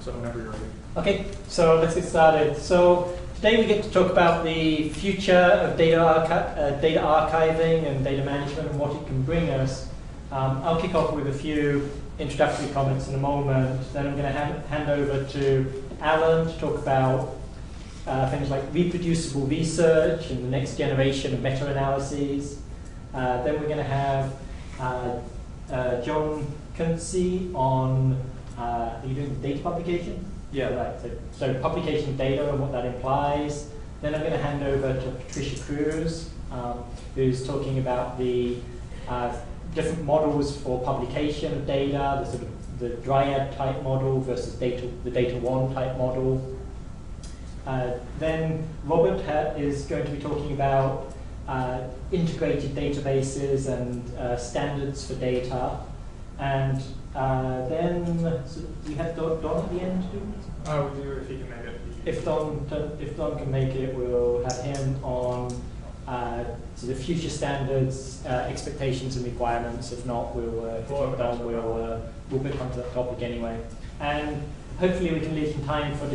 so whenever you're ready. Okay, so let's get started. So today we get to talk about the future of data archiving and data management and what it can bring us. I'll kick off with a few introductory comments in a moment. Then I'm going to hand over to Alan to talk about things like reproducible research and the next generation of meta-analyses. Then we're going to have John Kuntze on, are you doing data publication? Yeah. Right, so publication of data and what that implies. Then I'm going to hand over to Patricia Cruz, who's talking about the different models for publication of data, the sort of the Dryad type model versus the DataONE type model. Then Robert is going to be talking about integrated databases and standards for data. And then we have Don at the end. We do if he can make it. If Don can make it, we'll have him on the future standards, expectations and requirements. If not, we'll pick onto that topic anyway. And hopefully we can leave some time for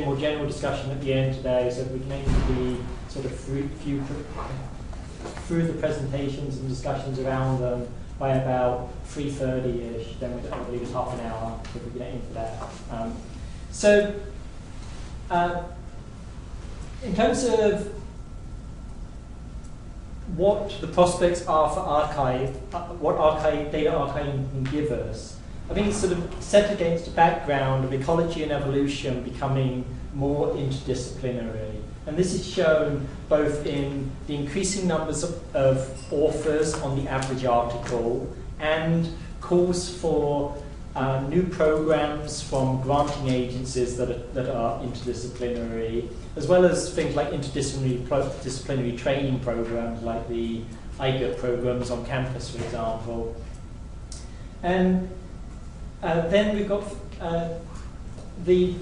more general discussion at the end today, so we can aim to be sort of through the presentations and discussions around them by about 3:30ish. Then we'll leave us half an hour if we can aim for that. In terms of what the prospects are for data archiving can give us, I think it's sort of set against a background of ecology and evolution becoming more interdisciplinary. And this is shown both in the increasing numbers of authors on the average article and calls for new programs from granting agencies that are interdisciplinary, as well as things like interdisciplinary training programs like the IGET programs on campus, for example. And then we've got the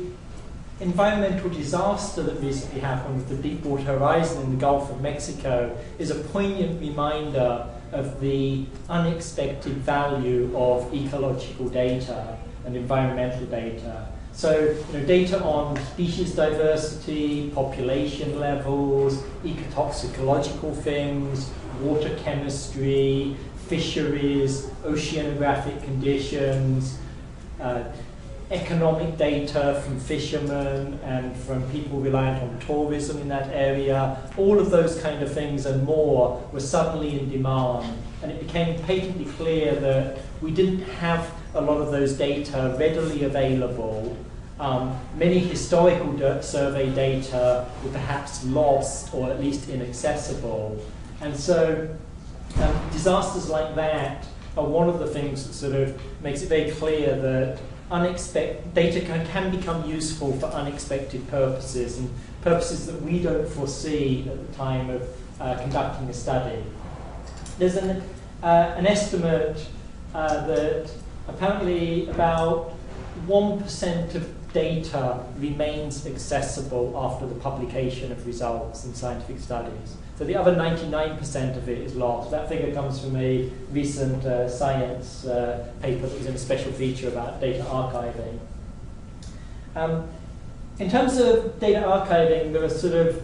environmental disaster that recently happened with the Deepwater Horizon in the Gulf of Mexico is a poignant reminder of the unexpected value of ecological data and environmental data. So, data on species diversity, population levels, ecotoxicological things, water chemistry, fisheries, oceanographic conditions, economic data from fishermen and from people reliant on tourism in that area, all of those kind of things and more were suddenly in demand. And it became patently clear that we didn't have a lot of those data readily available. Many historical survey data were perhaps lost or at least inaccessible. And so disasters like that are one of the things that sort of makes it very clear that data can become useful for unexpected purposes and purposes that we don't foresee at the time of conducting a study. There's an estimate that apparently about 1% of data remains accessible after the publication of results in scientific studies. So the other 99% of it is lost. That figure comes from a recent science paper that was in a special feature about data archiving. In terms of data archiving, there are sort of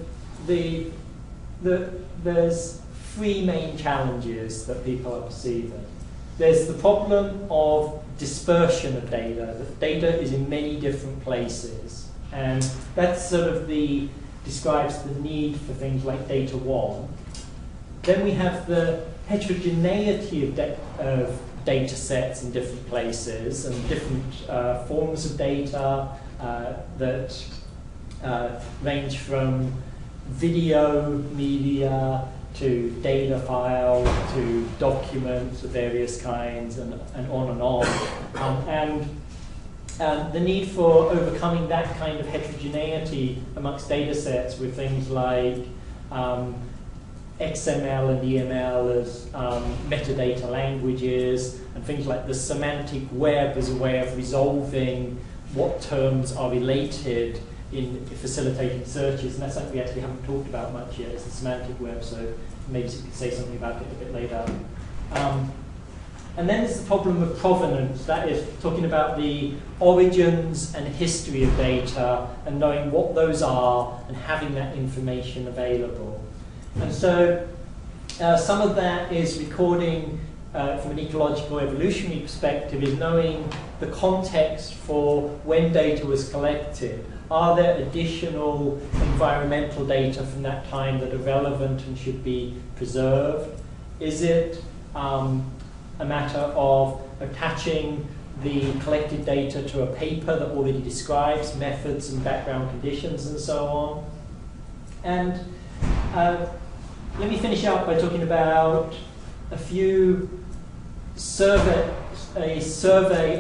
there's three main challenges that people are perceiving. There's the problem of dispersion of data. That data is in many different places, and that's sort of describes the need for things like DataONE. Then we have the heterogeneity of data sets in different places and different forms of data that range from video media to data files to documents of various kinds and on and on. And the need for overcoming that kind of heterogeneity amongst data sets with things like XML and EML as metadata languages, and things like the semantic web as a way of resolving what terms are related in facilitating searches. And that's something we actually haven't talked about much yet, is the semantic web, so maybe you could say something about it a bit later. And then there's the problem of provenance, that is talking about the origins and history of data and knowing what those are and having that information available. And so some of that is recording from an ecological evolutionary perspective, is knowing the context for when data was collected. Are there additional environmental data from that time that are relevant and should be preserved? Is it a matter of attaching the collected data to a paper that already describes methods and background conditions and so on? And let me finish up by talking about a survey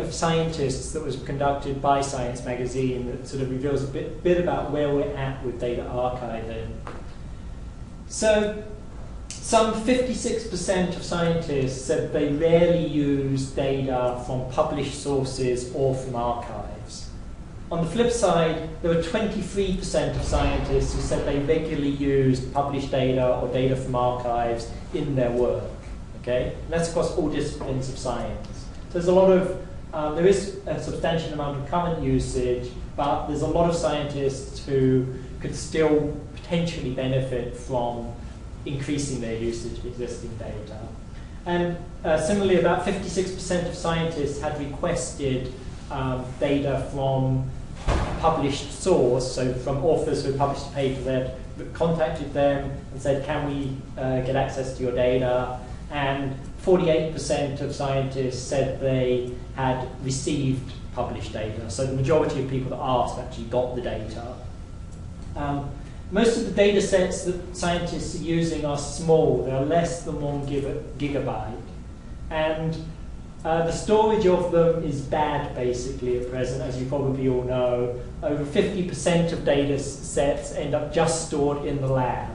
of scientists that was conducted by Science magazine that sort of reveals a bit about where we're at with data archiving. So some 56% of scientists said they rarely use data from published sources or from archives. On the flip side, there were 23% of scientists who said they regularly used published data or data from archives in their work. Okay? And that's across all disciplines of science. So there's a lot of, there is a substantial amount of current usage, but there's a lot of scientists who could still potentially benefit from increasing their usage of existing data. And similarly, about 56% of scientists had requested data from published source, so from authors who published a paper that contacted them and said, can we get access to your data? And 48% of scientists said they had received published data. So the majority of people that asked actually got the data. Most of the data sets that scientists are using are small. They're less than 1 gigabyte. And the storage of them is bad, basically, at present, as you probably all know. Over 50% of data sets end up just stored in the lab,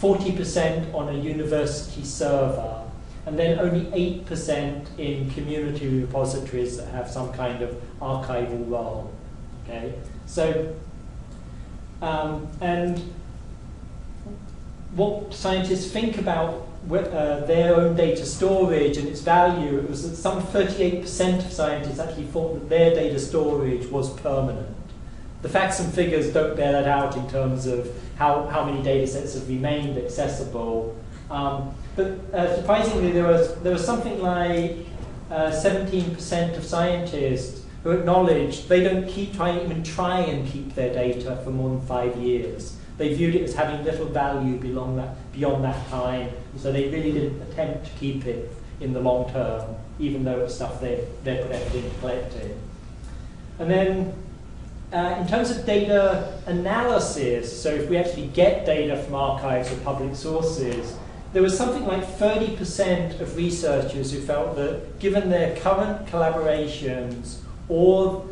40% on a university server, and then only 8% in community repositories that have some kind of archival role. Okay? So, and what scientists think about their own data storage and its value, it was that some 38% of scientists actually thought that their data storage was permanent. The facts and figures don't bear that out in terms of how many data sets have remained accessible. But surprisingly, there was something like 17% of scientists who acknowledged they don't even try and keep their data for more than 5 years. They viewed it as having little value beyond that time, and so they really didn't attempt to keep it in the long term, even though it's stuff they're put effort into collecting. And then, in terms of data analysis, so if we actually get data from archives or public sources, there was something like 30% of researchers who felt that given their current collaborations or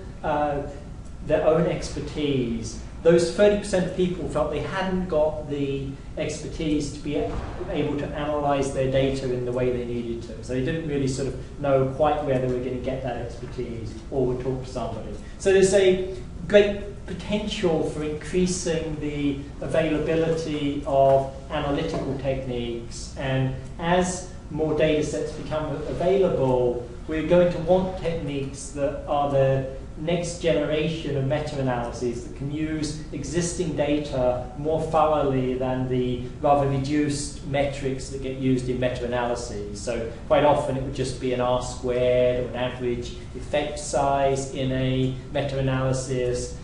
their own expertise, those 30% of people felt they hadn't got the expertise to be able to analyze their data in the way they needed to. So they didn't really sort of know quite where they were going to get that expertise or would talk to somebody. So there's a great potential for increasing the availability of analytical techniques, and as more data sets become available, we're going to want techniques that are the next generation of meta-analyses that can use existing data more thoroughly than the rather reduced metrics that get used in meta-analyses. So quite often it would just be an R-squared or an average effect size in a meta-analysis,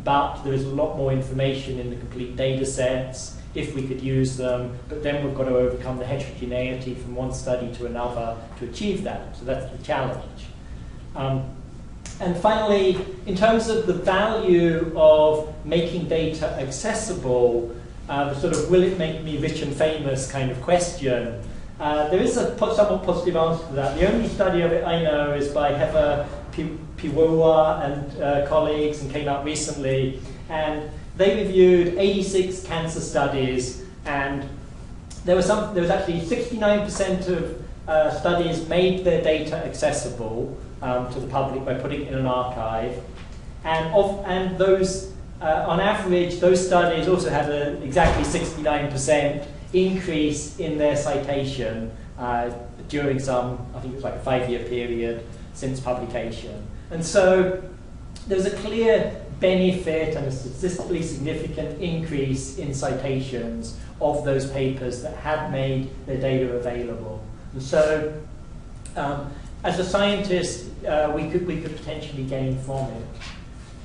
but there is a lot more information in the complete data sets if we could use them, but then we've got to overcome the heterogeneity from one study to another to achieve that. So that's the challenge. And finally, in terms of the value of making data accessible, the sort of will it make me rich and famous kind of question, there is a somewhat positive answer to that. The only study of it I know is by Heather Piwua and colleagues, and came out recently, and they reviewed 86 cancer studies, and there was actually 69% of studies made their data accessible to the public by putting it in an archive, and those on average those studies also had an exactly 69% increase in their citation during some, I think it was like a 5-year period since publication. And so there's a clear benefit and a statistically significant increase in citations of those papers that had made their data available. And so as a scientist, we could potentially gain from it.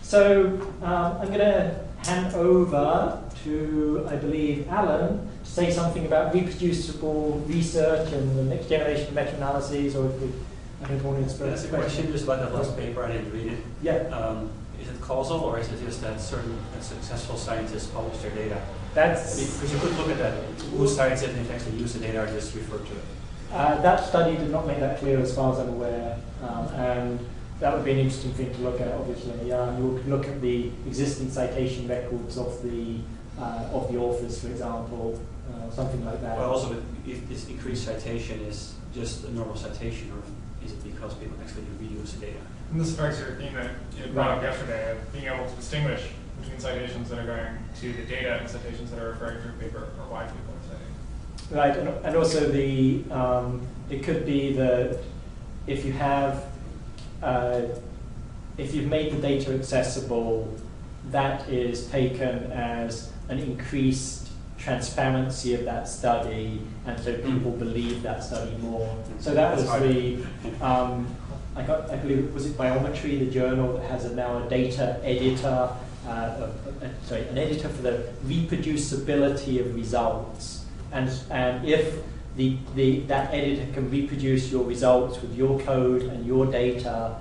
So I'm going to hand over to, I believe, Alan to say something about reproducible research and the next generation of meta-analyses, or if we, I don't want to express. That's a question just about that last paper. I didn't read it. Yeah. Is it causal, or is it just that certain successful scientists publish their data? That's because you could look at that. Whose scientists have actually used the data or just referred to it? That study did not make that clear as far as I'm aware, and that would be an interesting thing to look at, obviously. You could look at the existing citation records of the authors, for example, something like that. Well, also, if this increased citation is just a normal citation, or is it because people actually reuse the data? And this affects your theme that you brought up yesterday of being able to distinguish between citations that are going to the data and citations that are referring to a paper or why people are citing. Right, and also the it could be that if you have if you've made the data accessible, that is taken as an increased transparency of that study, and so people believe that study more. So that was the I believe, was it Biometry, the journal that has now a data editor, an editor for the reproducibility of results. And if that editor can reproduce your results with your code and your data,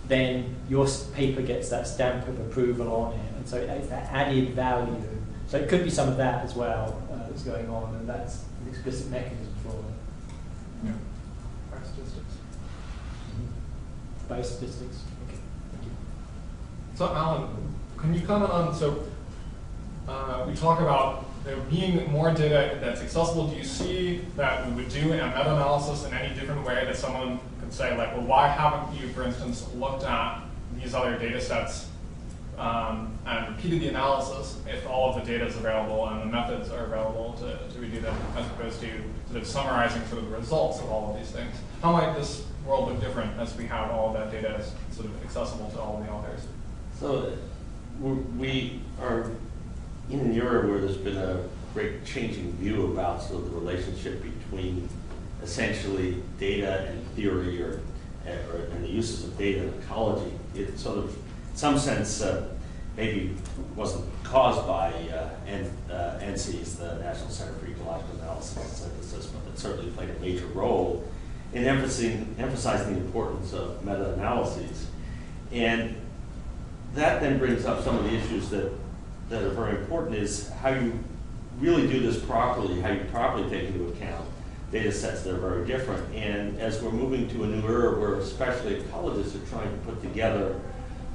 then your paper gets that stamp of approval on it. And so it's that added value. So it could be some of that as well that's going on, and that's an explicit mechanism for it. Yeah. Biostatistics. Biostatistics. Okay, thank you. So Alan, can you comment on, we talk about there being more data that's accessible. Do you see that we would do a meta-analysis in any different way, that someone could say, like, well, why haven't you, for instance, looked at these other data sets and repeated the analysis if all of the data is available and the methods are available to redo them, as opposed to sort of summarizing sort of the results of all of these things? How might this world look different as we have all of that data as sort of accessible to all of the authors? So we are in an era where there's been a great changing view about sort of the relationship between essentially data and theory, and the uses of data in ecology. It sort of, in some sense, maybe wasn't caused by NC's, the National Center for Ecological Analysis and Synthesis, but it certainly played a major role in emphasizing the importance of meta-analyses. And that then brings up some of the issues that are very important, is how you really do this properly, how you properly take into account data sets that are very different. And as we're moving to a new era where especially ecologists are trying to put together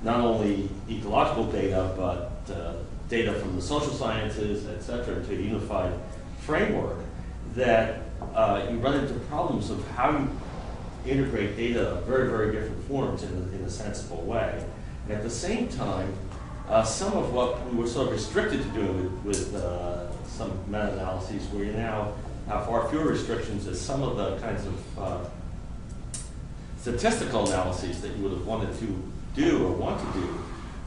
not only ecological data, but data from the social sciences, et cetera, into a unified framework, that you run into problems of how you integrate data of very, very different forms in a sensible way. And at the same time, some of what we were sort of restricted to doing with some meta-analyses, where you now have far fewer restrictions as some of the kinds of statistical analyses that you would have wanted to do or want to do,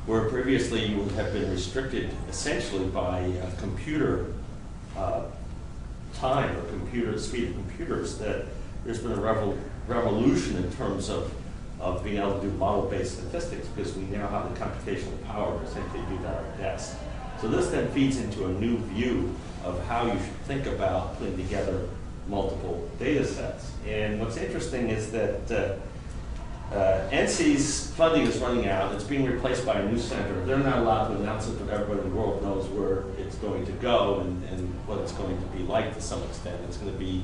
where previously you would have been restricted essentially by computer time or speed of computers, that there's been a revolution in terms of being able to do model-based statistics, because we now have the computational power to essentially do that at our desk. So this then feeds into a new view of how you should think about putting together multiple data sets. And what's interesting is that NC's funding is running out. It's being replaced by a new center. They're not allowed to announce it, but everybody in the world knows where it's going to go and what it's going to be like to some extent. It's going to be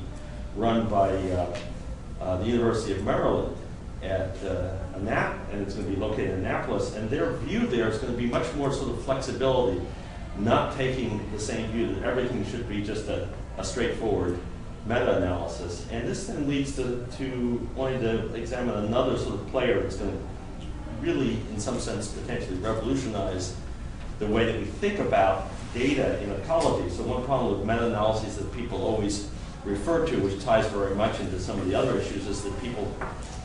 run by the University of Maryland at and it's going to be located in Annapolis. And their view there is going to be much more sort of flexibility, not taking the same view that everything should be just a straightforward meta-analysis. And this then leads to wanting to examine another sort of player that's going to really, in some sense, potentially revolutionize the way that we think about data in ecology. So one problem with meta-analyses that people always referred to, which ties very much into some of the other issues, is that people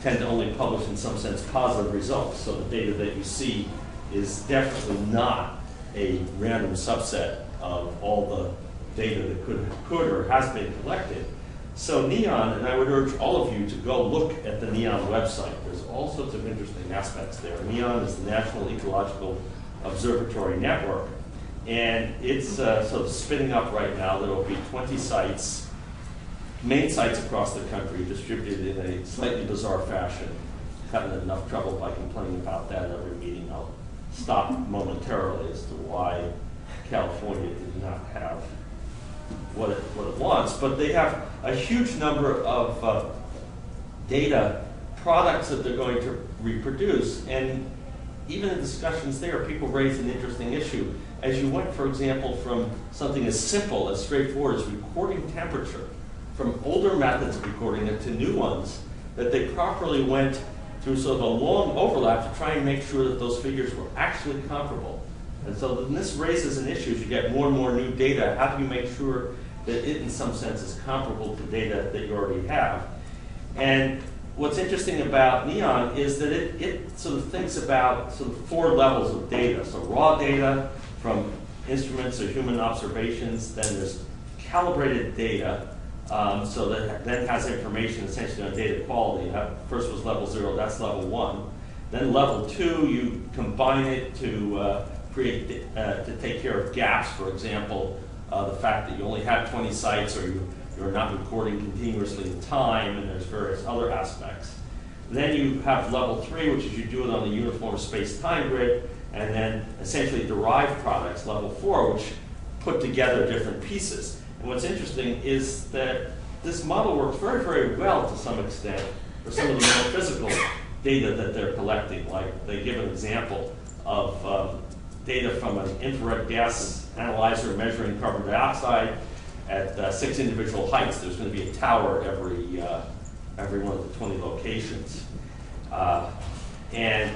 tend to only publish, in some sense, positive results. So the data that you see is definitely not a random subset of all the data that could or has been collected. So NEON, and I would urge all of you to go look at the NEON website. There's all sorts of interesting aspects there. NEON is the National Ecological Observatory Network, and it's sort of spinning up right now. There will be 20 sites, main sites across the country, distributed in a slightly bizarre fashion. Having enough trouble by complaining about that at every meeting. I'll stop momentarily as to why California did not have what it wants, but they have a huge number of data products that they're going to reproduce, and even in discussions there, people raise an interesting issue. As you went, for example, from something as simple, as straightforward as recording temperature, from older methods of recording it to new ones, that they properly went through sort of a long overlap to try and make sure that those figures were actually comparable. And so then this raises an issue. As you get more and more new data, how do you make sure that it, in some sense, is comparable to data that you already have? And what's interesting about NEON is that it sort of thinks about sort of 4 levels of data. So raw data from instruments or human observations, then there's calibrated data, so that then has information essentially on data quality. First was level 0, that's level 1. Then level 2, you combine it to to take care of gaps, for example, the fact that you only have 20 sites or you're not recording continuously in time, and there's various other aspects. Then you have level 3, which is you do it on the uniform space-time grid, and then essentially derived products, level 4, which put together different pieces. And what's interesting is that this model works very, very well to some extent for some of the more physical data that they're collecting. Like they give an example of data from an infrared gas analyzer measuring carbon dioxide at 6 individual heights. There's going to be a tower every one of the 20 locations. And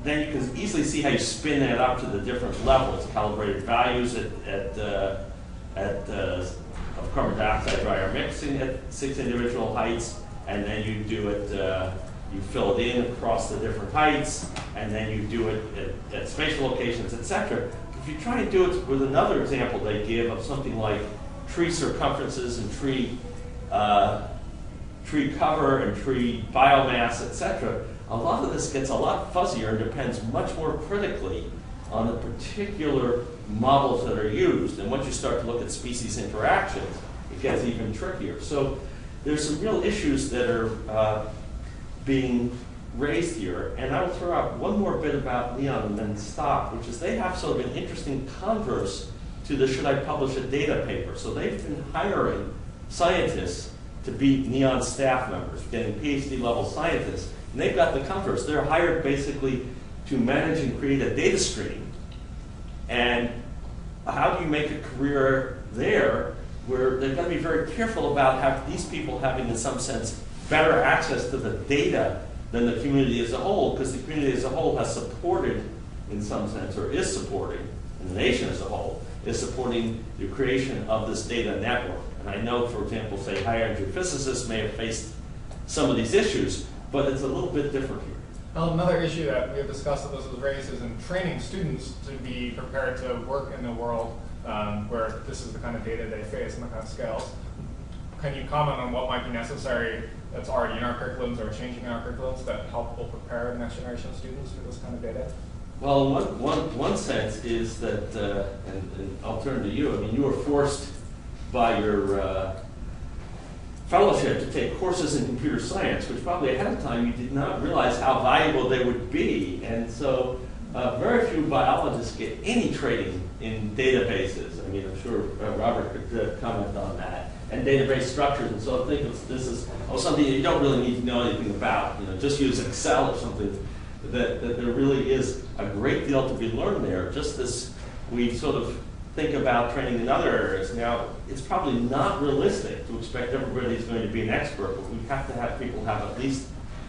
then you can easily see how you spin that up to the different levels, calibrated values of carbon dioxide dry air mixing at 6 individual heights, and then you do it, you fill it in across the different heights, and then you do it at spatial locations, etc. If you try and do it with another example they give of something like tree circumferences and tree cover and tree biomass, etc., a lot of this gets a lot fuzzier and depends much more critically on the particular models that are used. And once you start to look at species interactions, it gets even trickier. So there's some real issues that are being raised here. And I will throw out one more bit about NEON and then stop, which is they have sort of an interesting converse to the should I publish a data paper. So they've been hiring scientists to be NEON staff members, getting PhD level scientists. And they've got the converse. They're hired basically to manage and create a data stream. And how do you make a career there where they've got to be very careful about these people having, in some sense, better access to the data than the community as a whole, because the community as a whole has supported, in some sense, or is supporting, and the nation as a whole, is supporting the creation of this data network. And I know, for example, say high-energy physicists may have faced some of these issues, but it's a little bit different here. Another issue that we have discussed that this was raised is in training students to be prepared to work in the world where this is the kind of data they face and the kind of scales. Can you comment on what might be necessary that's already in our curriculums or changing in our curriculums that help will prepare the next generation of students for this kind of data? Well, one sense is that, and I'll turn to you, I mean, you were forced by your fellowship to take courses in computer science, which probably ahead of time you did not realize how valuable they would be. And so very few biologists get any training in databases. I mean, I'm sure Robert could comment on that. And database structures, and so I think this is something you don't really need to know anything about. You know, just use Excel or something. That there really is a great deal to be learned there. Just as we sort of think about training in other areas. Now, it's probably not realistic to expect everybody's going to be an expert, but we have to have people have at least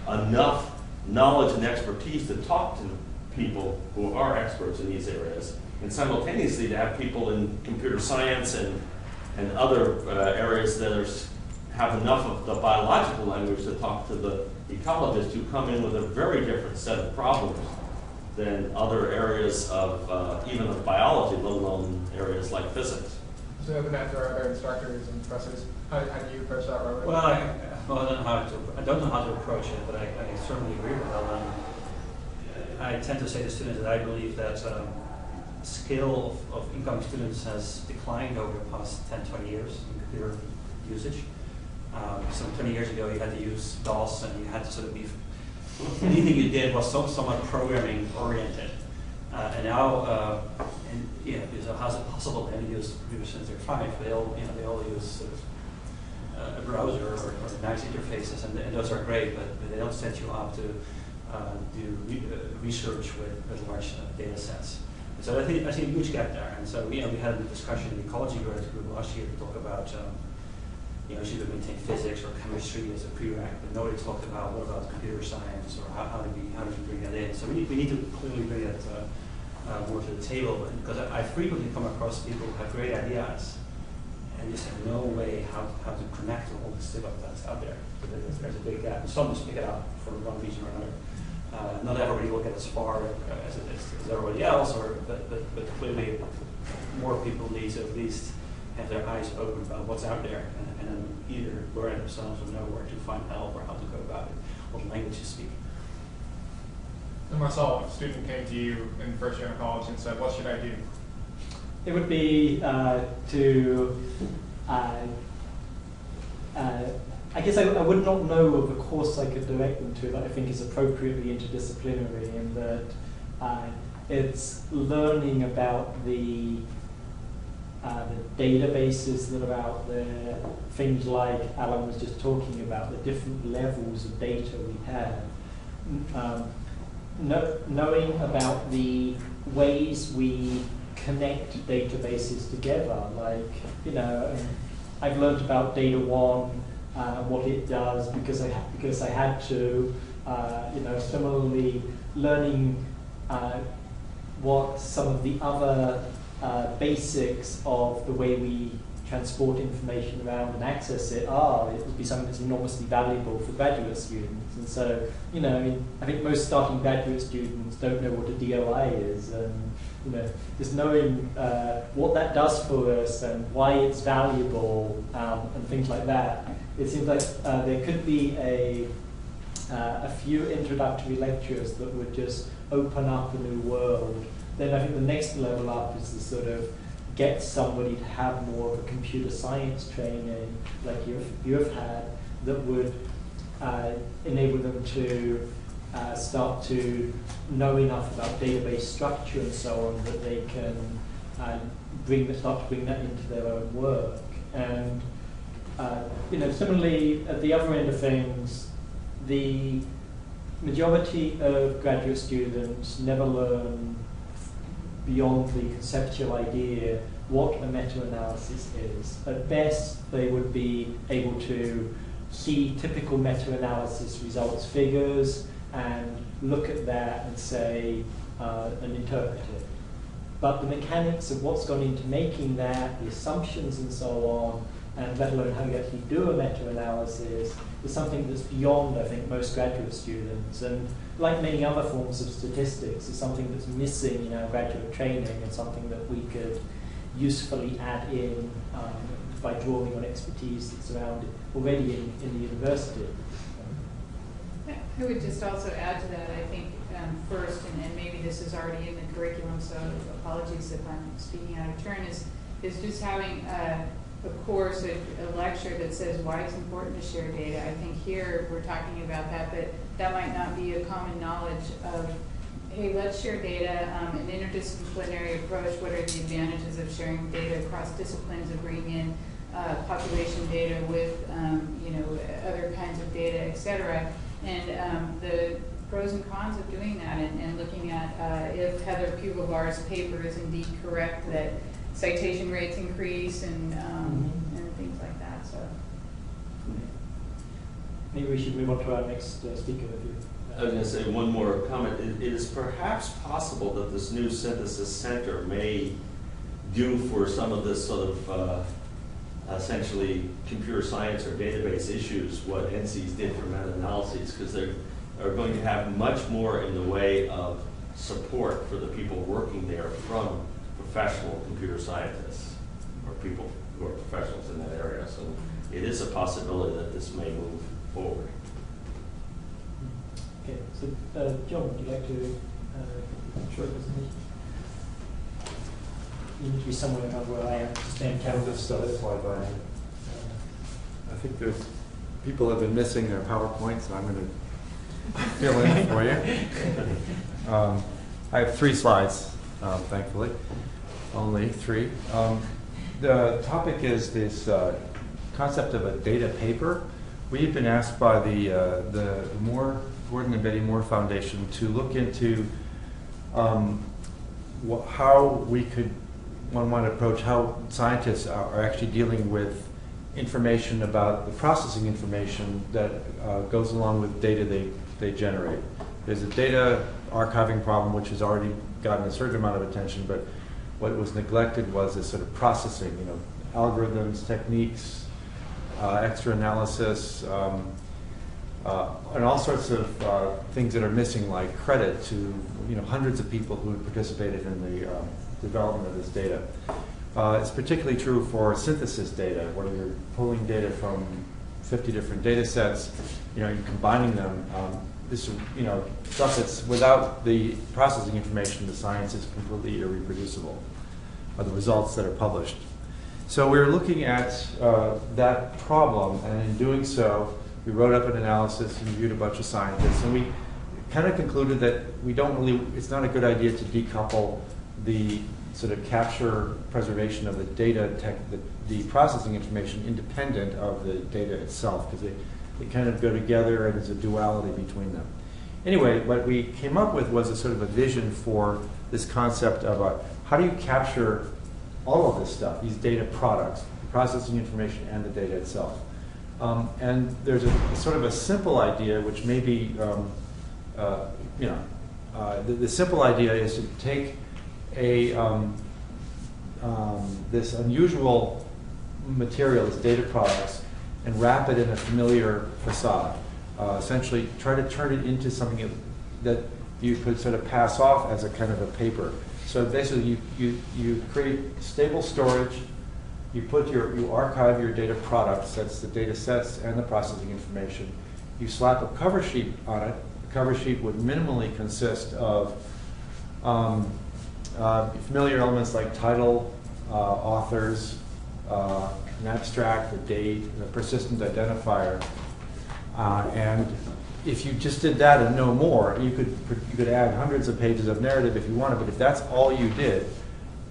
enough knowledge and expertise to talk to people who are experts in these areas, and simultaneously to have people in computer science and and other areas that have enough of the biological language to talk to the ecologists who come in with a very different set of problems than other areas of even of biology, let alone areas like physics. So open that to our other instructors and professors. How do you approach that, Robert? Well, I don't know how to approach it, but I certainly agree with Ellen. I tend to say to students that I believe that skill of incoming students has declined over the past 10, 20 years in computer usage. So 20 years ago, you had to use DOS, and you had to sort of be, anything you did was somewhat programming oriented. And now, so how's it possible that any use computers since they're 5? They all use sort of a browser or nice interfaces, and those are great, but they don't set you up to do research with large data sets. And so I see a huge gap there. And so we had a discussion in the Ecology group last year to talk about should we maintain physics or chemistry as a prereq, but nobody talked about what about computer science or how do we bring that in. So we need to clearly bring that more to the table, because I frequently come across people who have great ideas and just have no way how to connect all the stuff that's out there. So there's a big gap. Some just pick it up for one reason or another. Not everybody will get as far as everybody else, but clearly more people need to at least have their eyes open about what's out there, and then either learn themselves or know where to find help or how to go about it, what language to speak. And Marcel, if a student came to you in first year in college and said, what should I do? It would be I guess I would not know of a course I could direct them to that I think is appropriately interdisciplinary, in that it's learning about the databases that are out there, things like Alan was just talking about, the different levels of data we have. Knowing about the ways we connect databases together, like, I've learned about DataONE, what it does because I had to. Similarly, learning what some of the other basics of the way we transport information around and access it would be something that's enormously valuable for graduate students. And so, I think most starting graduate students don't know what a DOI is, and just knowing what that does for us and why it's valuable and things like that. It seems like there could be a few introductory lectures that would just open up a new world. Then I think the next level up is to sort of get somebody to have more of a computer science training, like you have had, that would enable them to start to know enough about database structure and so on that they can start to bring that into their own work. And similarly, at the other end of things, the majority of graduate students never learn beyond the conceptual idea what a meta-analysis is. At best, they would be able to see typical meta-analysis results figures and look at that and say, and interpret it. But the mechanics of what's gone into making that, the assumptions and so on, and let alone how you actually do a meta-analysis, is something that's beyond, I think, most graduate students. And like many other forms of statistics, is something that's missing in our graduate training, and something that we could usefully add in by drawing on expertise that's around already in the university. I would just also add to that, I think, first, and maybe this is already in the curriculum, so apologies if I'm speaking out of turn, is just having a course, a lecture that says why it's important to share data. I think here we're talking about that, but that might not be a common knowledge of, hey, let's share data, an interdisciplinary approach, what are the advantages of sharing data across disciplines, of bringing in population data with other kinds of data, et cetera, and the pros and cons of doing that, and looking at if Heather Puglevar's paper is indeed correct, that citation rates increase and things like that. So maybe we should move on to our next speaker. I was going to say one more comment. It is perhaps possible that this new synthesis center may do for some of this sort of essentially computer science or database issues what NCs did for meta-analyses, because they are going to have much more in the way of support for the people working there from professional computer scientists or people who are professionals in that area. So it is a possibility that this may move forward. Okay, so John, would you like to short presentation? You need to be somewhere about where I am to stay in Canada. Slide by. I think there's people have been missing their PowerPoint, so I'm going to fill in for you. I have 3 slides, thankfully, only 3. The topic is this concept of a data paper. We've been asked by the Gordon and Betty Moore Foundation to look into how one might approach how scientists are actually dealing with information about the processing information that goes along with data they generate. There's a data archiving problem which has already gotten a certain amount of attention, but what was neglected was this sort of processing, algorithms, techniques, extra analysis, and all sorts of things that are missing, like credit to hundreds of people who participated in the development of this data. It's particularly true for synthesis data, where you're pulling data from 50 different data sets, you're combining them. This stuff that's without the processing information, the science is completely irreproducible, or the results that are published. So we're looking at that problem, and in doing so, we wrote up an analysis and interviewed a bunch of scientists, and we kind of concluded that it's not a good idea to decouple the sort of capture preservation of the data, the processing information independent of the data itself, because they kind of go together and there's a duality between them. Anyway, what we came up with was a sort of a vision for this concept of how do you capture all of this stuff, these data products, the processing information and the data itself. And there's a sort of a simple idea, which may be, the simple idea is to take this unusual material, this data products, and wrap it in a familiar facade. Essentially, try to turn it into something that you could sort of pass off as a kind of a paper. So basically, you create stable storage. You archive your data products, that's the data sets and the processing information. You slap a cover sheet on it. The cover sheet would minimally consist of familiar elements like title, authors, an abstract, a date, a persistent identifier. And if you just did that and no more, you could add hundreds of pages of narrative if you wanted, but if that's all you did,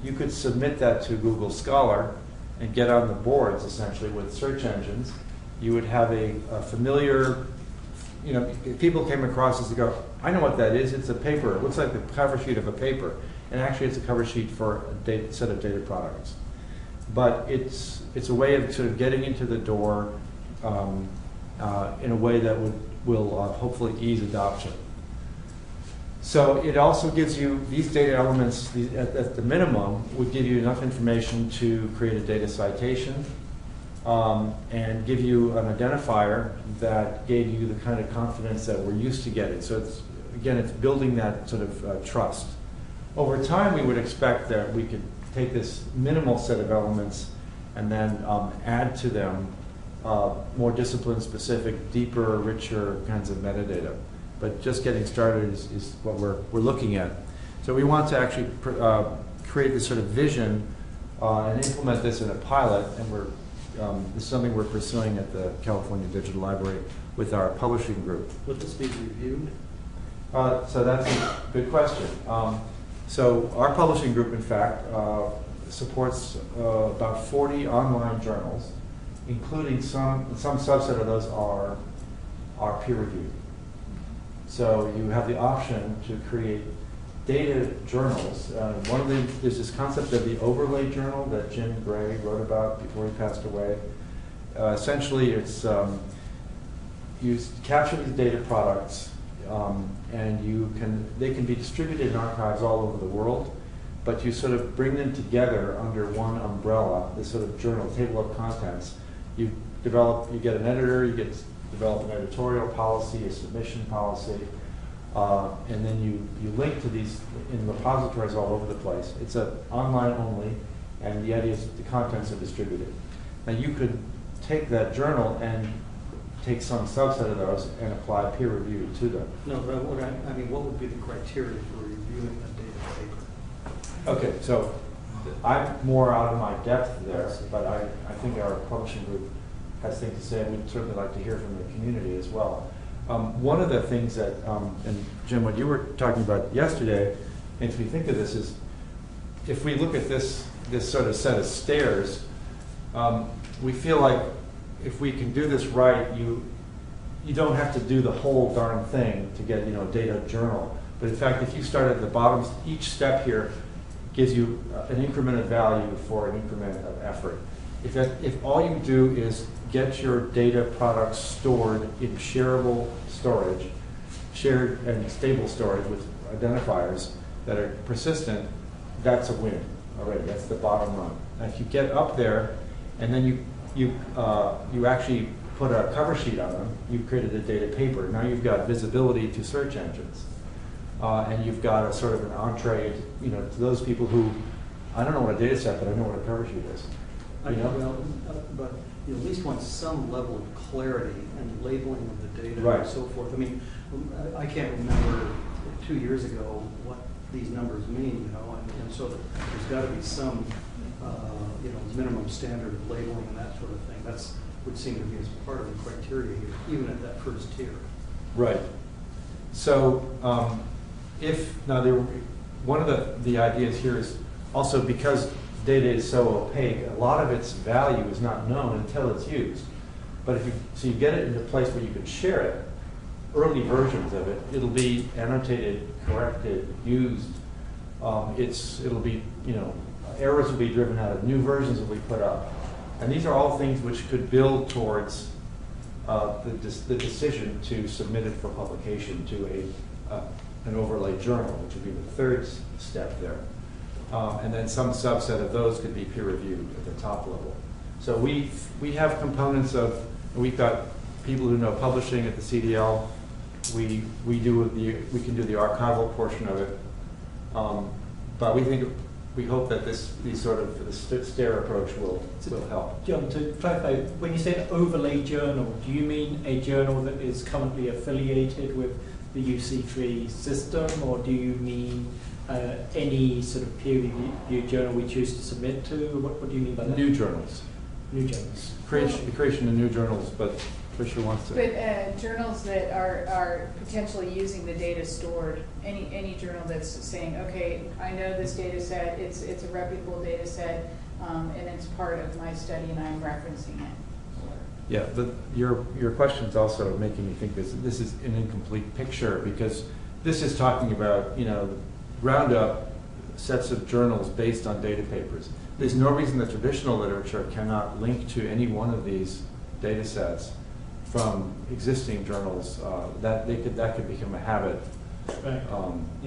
you could submit that to Google Scholar and get on the boards, essentially, with search engines. You would have a familiar, if people came across this, they go, I know what that is, it's a paper. It looks like the cover sheet of a paper. And actually, it's a cover sheet for a set of data products. But it's a way of sort of getting into the door in a way that will hopefully ease adoption. So it also gives you, these data elements, at the minimum, would give you enough information to create a data citation and give you an identifier that gave you the kind of confidence that we're used to getting. So it's building that sort of trust. Over time, we would expect that we could take this minimal set of elements and then add to them more discipline-specific, deeper, richer kinds of metadata. But just getting started is what we're looking at. So we want to actually create this sort of vision and implement this in a pilot, and this is something we're pursuing at the California Digital Library with our publishing group. Would this be reviewed? So that's a good question. So our publishing group, in fact, supports about 40 online journals, including some subset of those are peer-reviewed. So you have the option to create data journals. There's this concept of the overlay journal that Jim Gray wrote about before he passed away. Essentially, it's you capture these data products, and they can be distributed in archives all over the world. but you sort of bring them together under one umbrella, this sort of journal, table of contents. You get an editor, develop an editorial policy, a submission policy, and then you link to these in repositories all over the place. It's online only, and the idea is that the contents are distributed. Now you could take that journal and take some subset of those and apply peer review to them. No, but what would be the criteria for reviewing a data paper? Okay, so I'm more out of my depth there, but I think our publishing group has things to say, and we'd certainly like to hear from the community as well. One of the things that, and Jim, what you were talking about yesterday makes me think of this is, if we look at this sort of set of stairs, we feel like if we can do this right, you don't have to do the whole darn thing to get data journal. But in fact, if you start at the bottom, each step here gives you an increment of value for an increment of effort. If all you do is get your data products stored in shareable storage, shared and stable storage with identifiers that are persistent, that's a win already. That's the bottom run. Now, if you get up there and then you actually put a cover sheet on them, you've created a data paper. Now you've got visibility to search engines. And you've got a sort of an entree, to those people who, I don't know what a data set, but I know what a cover sheet is. But you at least want some level of clarity and labeling of the data Right. and so forth. I mean, I can't remember 2 years ago what these numbers mean, and so there's got to be some, minimum standard of labeling and that sort of thing. That's would seem to be as part of the criteria here, even at that first tier. Right. So one of the ideas here is also because data is so opaque, a lot of its value is not known until it's used. But you get it in a place where you can share it, early versions of it, it'll be annotated, corrected, used. It'll be, errors will be driven out of, new versions will be put up. And these are all things which could build towards the decision to submit it for publication to an overlay journal, which would be the third step there. And then some subset of those could be peer reviewed at the top level. So we have components of, we've got people who know publishing at the CDL. We can do the archival portion of it. But we hope that this stair approach will help. John, to clarify, when you say an overlay journal, do you mean a journal that is currently affiliated with the UC3 system, or do you mean any sort of peer-reviewed journal we choose to submit to? What do you mean by that? New journals. New journals. The creation of new journals, but Tricia wants to. But journals that are potentially using the data stored, any journal that's saying, okay, I know this data set, it's a reputable data set, and it's part of my study and I'm referencing it. Yeah, your question's also making me think this is an incomplete picture, because this is talking about, round up sets of journals based on data papers. There's no reason that traditional literature cannot link to any one of these data sets from existing journals. That could become a habit right.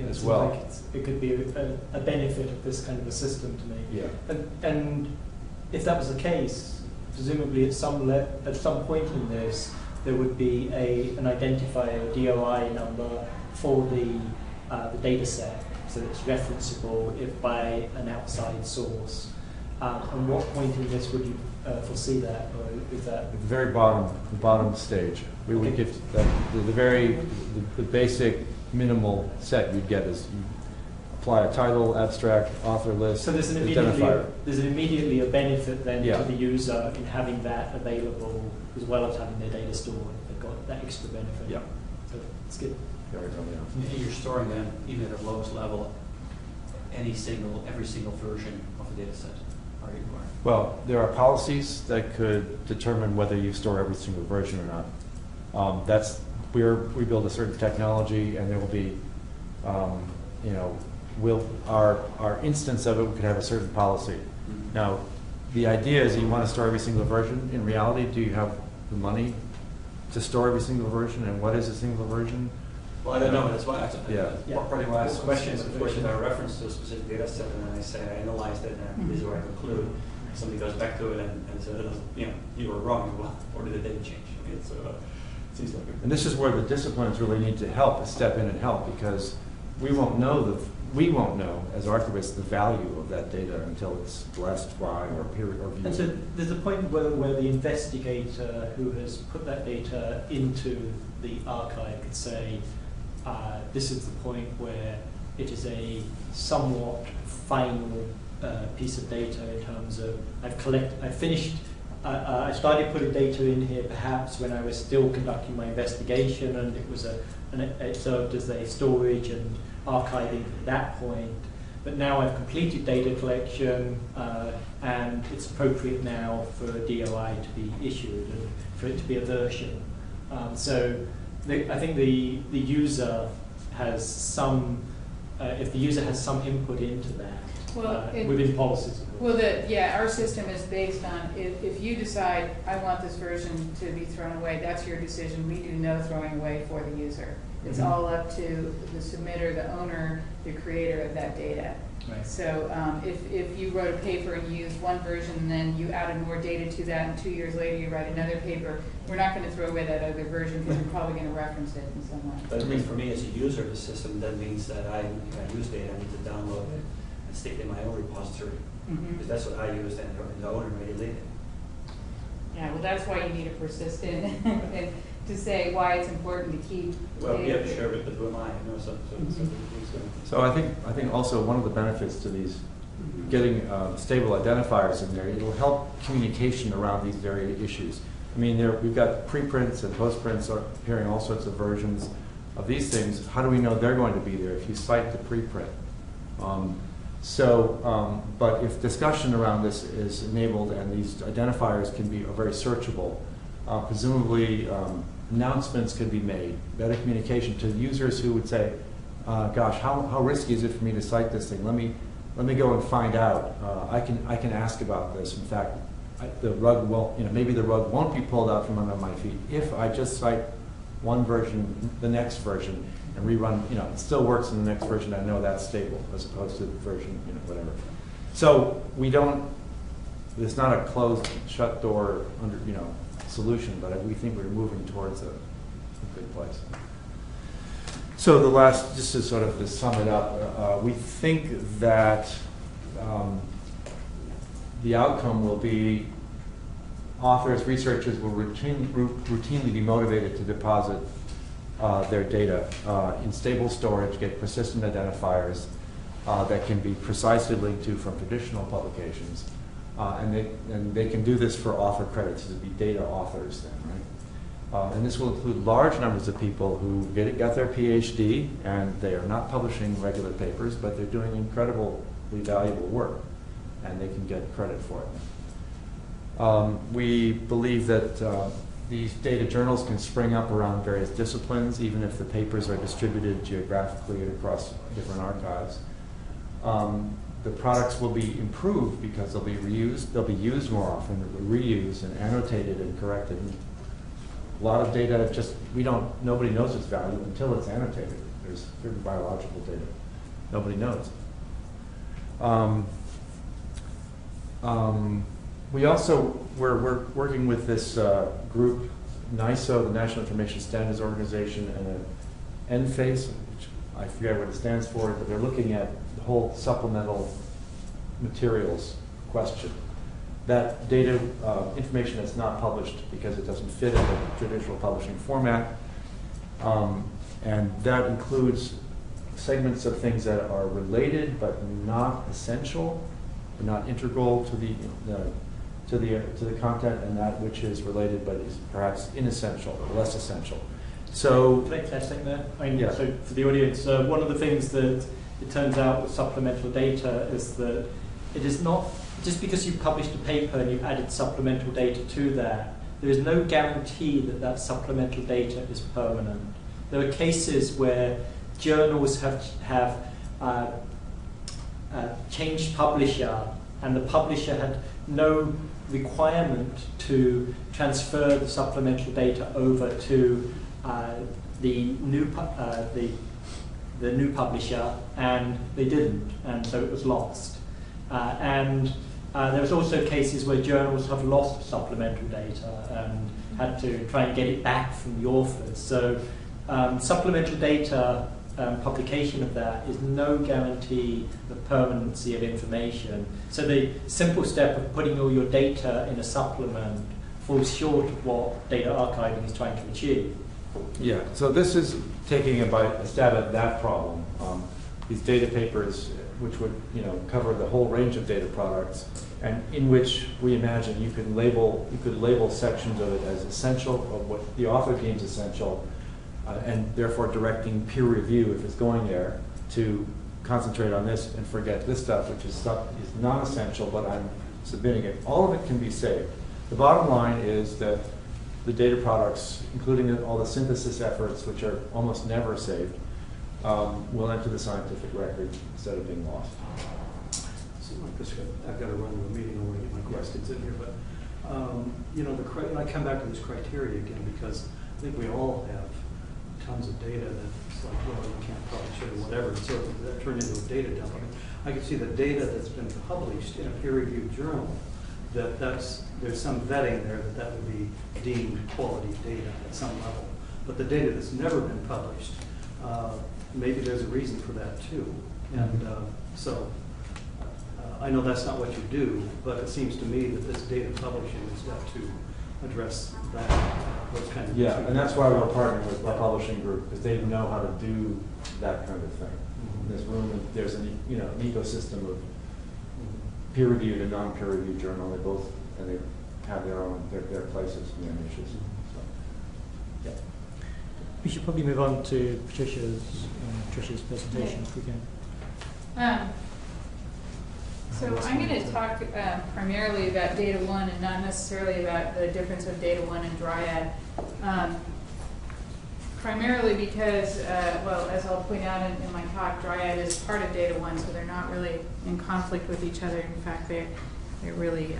as well. Like it could be a benefit of this kind of a system to me. Yeah. And if that was the case, presumably at some point in this, there would be an identifier, DOI number for the data set, so that it's referenceable if by an outside source. And what point in this would you foresee that, or is that? At the very bottom stage, we would give the basic minimal set you'd get is you apply a title, abstract, author list, so there's immediately a benefit then to the user in having that available, as well as having their data stored. They've got that extra benefit. Yeah. So it's good. You're storing then, even at the lowest level, every single version of the data set. Well, there are policies that could determine whether you store every single version or not. We build a certain technology, and there will be, our instance of it, we could have a certain policy. Mm-hmm. Now, the idea is that you want to store every single version. In reality, do you have the money to store every single version, and what is a single version? Well, I don't know, that's why partly why I asked questions, unfortunately, I reference to a specific data set, and then I say I analyzed it, and this is where I conclude. Somebody goes back to it and says, you were wrong, well, or did the data change? I mean, it seems like And this is where the disciplines really need to help, step in and help, because we won't know as archivists the value of that data until it's blessed by or peer reviewed. And so there's a point where the investigator who has put that data into the archive could say, this is the point where it is a somewhat final piece of data in terms of I started putting data in here perhaps when I was still conducting my investigation, and it served as a storage and archiving at that point. But now I've completed data collection, and it's appropriate now for a DOI to be issued and for it to be a version. I think the user has some, if the user has some input into that, within policies. Well, our system is based on, if you decide, I want this version to be thrown away, that's your decision. We do no throwing away for the user. It's all up to the submitter, the owner, the creator of that data. Right. So if you wrote a paper and you used one version and then you added more data to that, and 2 years later you write another paper, we're not going to throw away that other version because you're probably going to reference it in some way. But I mean, for me as a user of the system, that means that if I use data, I need to download it and stick it in my own repository. Because that's what I used, and the owner made it later. Yeah, well, that's why you need a persistent and to say why it's important to keep. Well, yeah, sure, but who am I? So I think also one of the benefits to these getting stable identifiers in there, it'll help communication around these very issues. I mean, we've got preprints and postprints appearing all sorts of versions of these things. How do we know they're going to be there if you cite the preprint? But if discussion around this is enabled and these identifiers can be very searchable, presumably announcements could be made, better communication to users who would say, gosh, how risky is it for me to cite this thing? Let me go and find out. I can ask about this. In fact, the rug won't, maybe the rug won't be pulled out from under my feet if I just cite one version, the next version, and rerun, it still works in the next version. I know that's stable as opposed to the version, whatever. So it's not a closed, shut door solution, but we think we're moving towards a good place. So the last, just to sort of to sum it up, we think that the outcome will be authors, researchers will routinely be motivated to deposit their data in stable storage, get persistent identifiers that can be precisely linked to from traditional publications. And they can do this for author credits, to be data authors then, right? And this will include large numbers of people who got their PhD and they are not publishing regular papers, but they're doing incredibly valuable work, and they can get credit for it. We believe that these data journals can spring up around various disciplines, even if the papers are distributed geographically across different archives. The products will be improved because they'll be reused, they'll be used more often, reused and annotated and corrected. And a lot of data nobody knows its value until it's annotated. There's certain biological data nobody knows. We're working with this group, NISO, the National Information Standards Organization, and NFACE, which I forget what it stands for, but they're looking at the whole supplemental materials question. That data, information that's not published because it doesn't fit in the traditional publishing format, and that includes segments of things that are related but not essential, or not integral to the content, and that which is related but is perhaps inessential or less essential. So, can I take that? Yeah. So for the audience, one of the things that it turns out with supplemental data is that it is not just because you published a paper and you've added supplemental data to that. There is no guarantee that that supplemental data is permanent. There are cases where journals have changed publisher, and the publisher had no requirement to transfer the supplemental data over to the new publisher, and they didn't, and so it was lost. There's also cases where journals have lost supplemental data and had to try and get it back from the authors. So supplemental data, publication of that is no guarantee of permanency of information. So the simple step of putting all your data in a supplement falls short of what data archiving is trying to achieve. Yeah, so this is taking a stab at that problem. These data papers, which would cover the whole range of data products, and in which we imagine you could label sections of it as essential, of what the author deems essential, and therefore directing peer review, if it's going there, to concentrate on this and forget this stuff, which is non-essential, but I'm submitting it. All of it can be saved. The bottom line is that the data products, including all the synthesis efforts, which are almost never saved, will enter the scientific record instead of being lost. So I've got to run to a meeting. I want to get my questions in here, but I come back to this criteria again because I think we all have tons of data that's like, well, you can't publish it or whatever. So that turned into a data dump. I can see the data that's been published in a peer-reviewed journal. There's some vetting there that would be deemed quality data at some level. But the data that's never been published, maybe there's a reason for that too. And I know that's not what you do, but it seems to me that this data publishing has got to address those kind of Yeah, issues. and that's why we're partnering with our publishing group, because they know how to do that kind of thing. In this room, there's an ecosystem of peer-reviewed and non-peer-reviewed journal. They have their places and their niches. So, yeah. We should probably move on to Tricia's presentation if we can. So I'm going to talk primarily about DataONE and not necessarily about the difference of DataONE and Dryad. Primarily because, well, as I'll point out in my talk, Dryad is part of DataONE, so they're not really in conflict with each other. In fact, they're really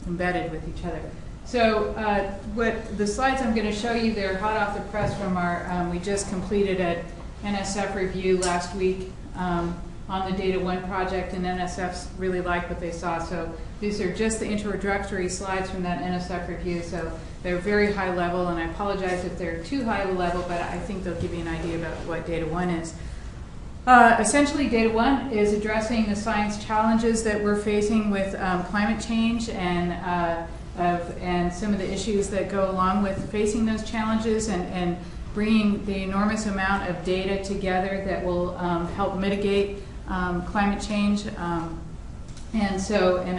embedded with each other. So what the slides I'm going to show you, they're hot off the press from our, we just completed an NSF review last week on the DataONE project, and NSFs really liked what they saw. So these are just the introductory slides from that NSF review. So they're very high level, and I apologize if they're too high of a level, but I think they'll give you an idea about what DataONE is. Essentially, DataONE is addressing the science challenges that we're facing with climate change and some of the issues that go along with facing those challenges, and bringing the enormous amount of data together that will help mitigate climate change. And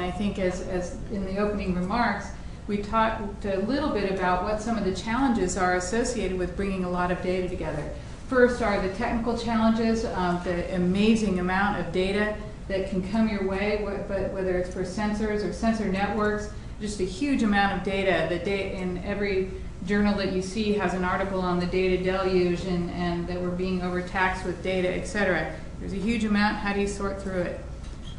I think as in the opening remarks, we talked a little bit about what some of the challenges are associated with bringing a lot of data together. First are the technical challenges, the amazing amount of data that can come your way, whether it's for sensors or sensor networks, just a huge amount of data. The data in every journal that you see has an article on the data deluge and that we're being overtaxed with data, etc. There's a huge amount. How do you sort through it?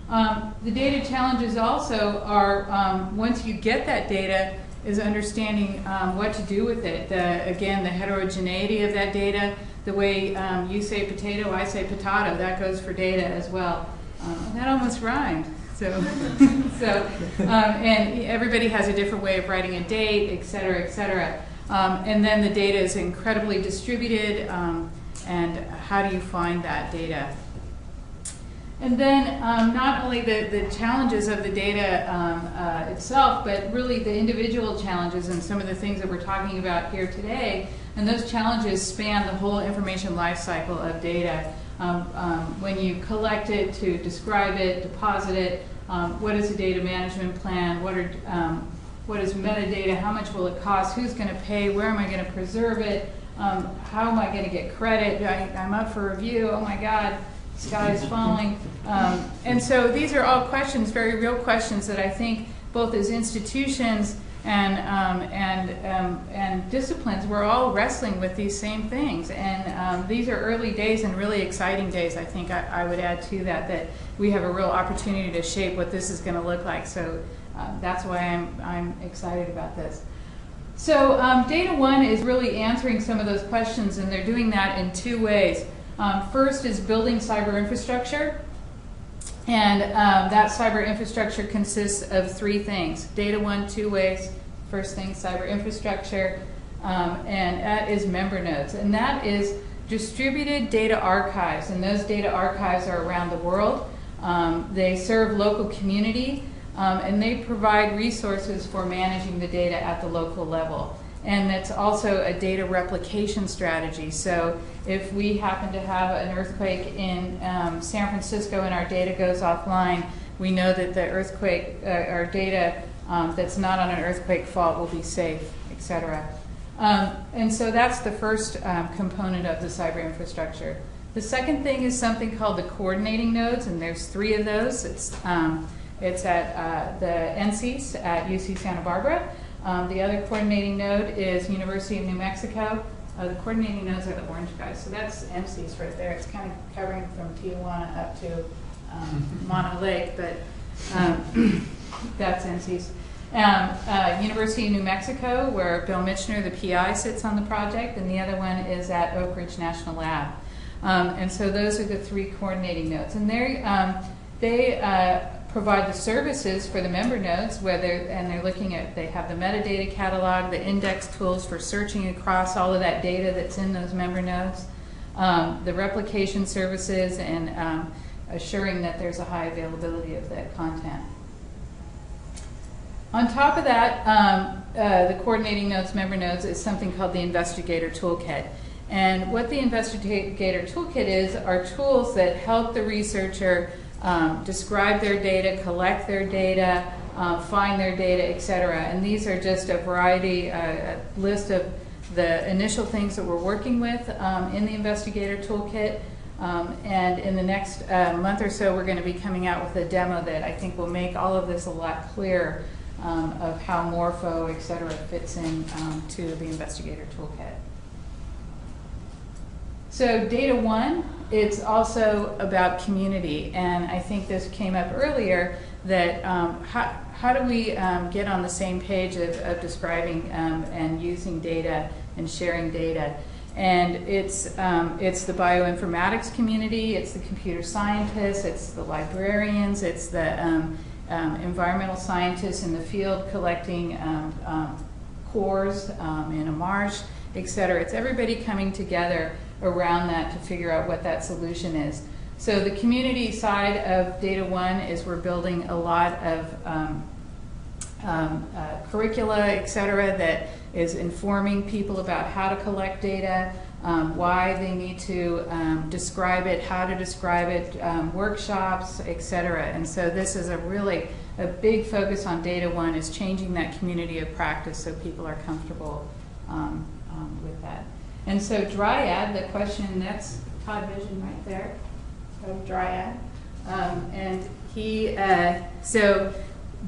The data challenges also are, once you get that data, is understanding what to do with it. Again, the heterogeneity of that data, the way you say potato, I say potato, that goes for data as well. That almost rhymed. So, and everybody has a different way of writing a date, et cetera, et cetera. And then the data is incredibly distributed, and how do you find that data? And then not only the challenges of the data itself, but really the individual challenges and some of the things that we're talking about here today. And those challenges span the whole information life cycle of data. When you collect it, to describe it, deposit it, what is a data management plan, what is metadata, how much will it cost, who's going to pay, where am I going to preserve it, how am I going to get credit, I'm up for review, oh my God, sky is falling. And so these are all questions, very real questions that I think both as institutions and disciplines, we're all wrestling with these same things. And these are early days and really exciting days. I think I would add to that we have a real opportunity to shape what this is going to look like. So that's why I'm excited about this. So DataONE is really answering some of those questions, and they're doing that in two ways. First is building cyber infrastructure, and that cyber infrastructure consists of three things. DataONE, two ways. First thing, cyber infrastructure, and that is member nodes, and that is distributed data archives, and those data archives are around the world. They serve local community, and they provide resources for managing the data at the local level. And it's also a data replication strategy. So if we happen to have an earthquake in San Francisco and our data goes offline, we know that the earthquake, our data that's not on an earthquake fault will be safe, etc. And so that's the first component of the cyber infrastructure. The second thing is something called the coordinating nodes, and there's three of those. It's at the NCs at UC Santa Barbara. The other coordinating node is University of New Mexico. The coordinating nodes are the orange guys. So that's NCs right there. It's kind of covering from Tijuana up to Mono Lake, but that's NCs. University of New Mexico, where Bill Michener, the PI, sits on the project, and the other one is at Oak Ridge National Lab. And so those are the three coordinating nodes. And they provide the services for the member nodes, they're looking at, they have the metadata catalog, the index tools for searching across all of that data that's in those member nodes, the replication services, and assuring that there's a high availability of that content. On top of that, the coordinating nodes, member nodes, is something called the Investigator Toolkit. And what the Investigator Toolkit is are tools that help the researcher describe their data, collect their data, find their data, etc. And these are just a variety, a list of the initial things that we're working with in the Investigator Toolkit. And in the next month or so, we're going to be coming out with a demo that I think will make all of this a lot clearer of how Morpho, etc. fits in to the Investigator Toolkit. So DataONE, it's also about community, and I think this came up earlier, that how do we get on the same page of describing and using data and sharing data? And it's the bioinformatics community, it's the computer scientists, it's the librarians, it's the environmental scientists in the field collecting cores in a marsh, etc. It's everybody coming together around that to figure out what that solution is. So the community side of DataONE is we're building a lot of curricula, etc., that is informing people about how to collect data, why they need to describe it, how to describe it, workshops, etc. And so this is a big focus on DataONE, is changing that community of practice so people are comfortable with that. And so Dryad, the question, that's Todd Vision right there, of Dryad. And he, so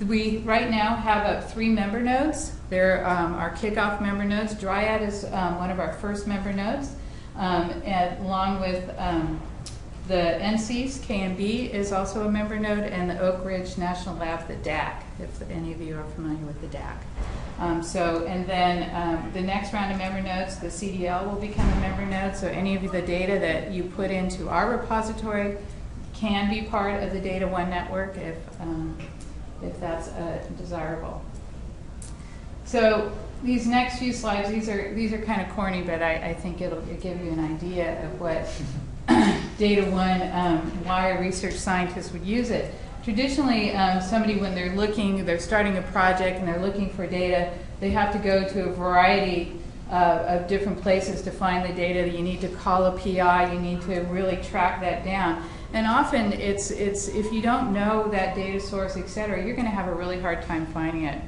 we right now have up 3 member nodes. They're our kickoff member nodes. Dryad is one of our first member nodes, and along with the NCs, KMB is also a member node, and the Oak Ridge National Lab, the DAC, if any of you are familiar with the DAC. And then the next round of member nodes, the CDL will become a member node, so any of the data that you put into our repository can be part of the DataONE network if that's desirable. So these next few slides, these are kind of corny, but I think it'll give you an idea of what DataONE, why a research scientist would use it. Traditionally, somebody, when they're starting a project and they're looking for data, they have to go to a variety of different places to find the data. You need to call a PI, you need to really track that down. And often it's if you don't know that data source, etc., you're going to have a really hard time finding it.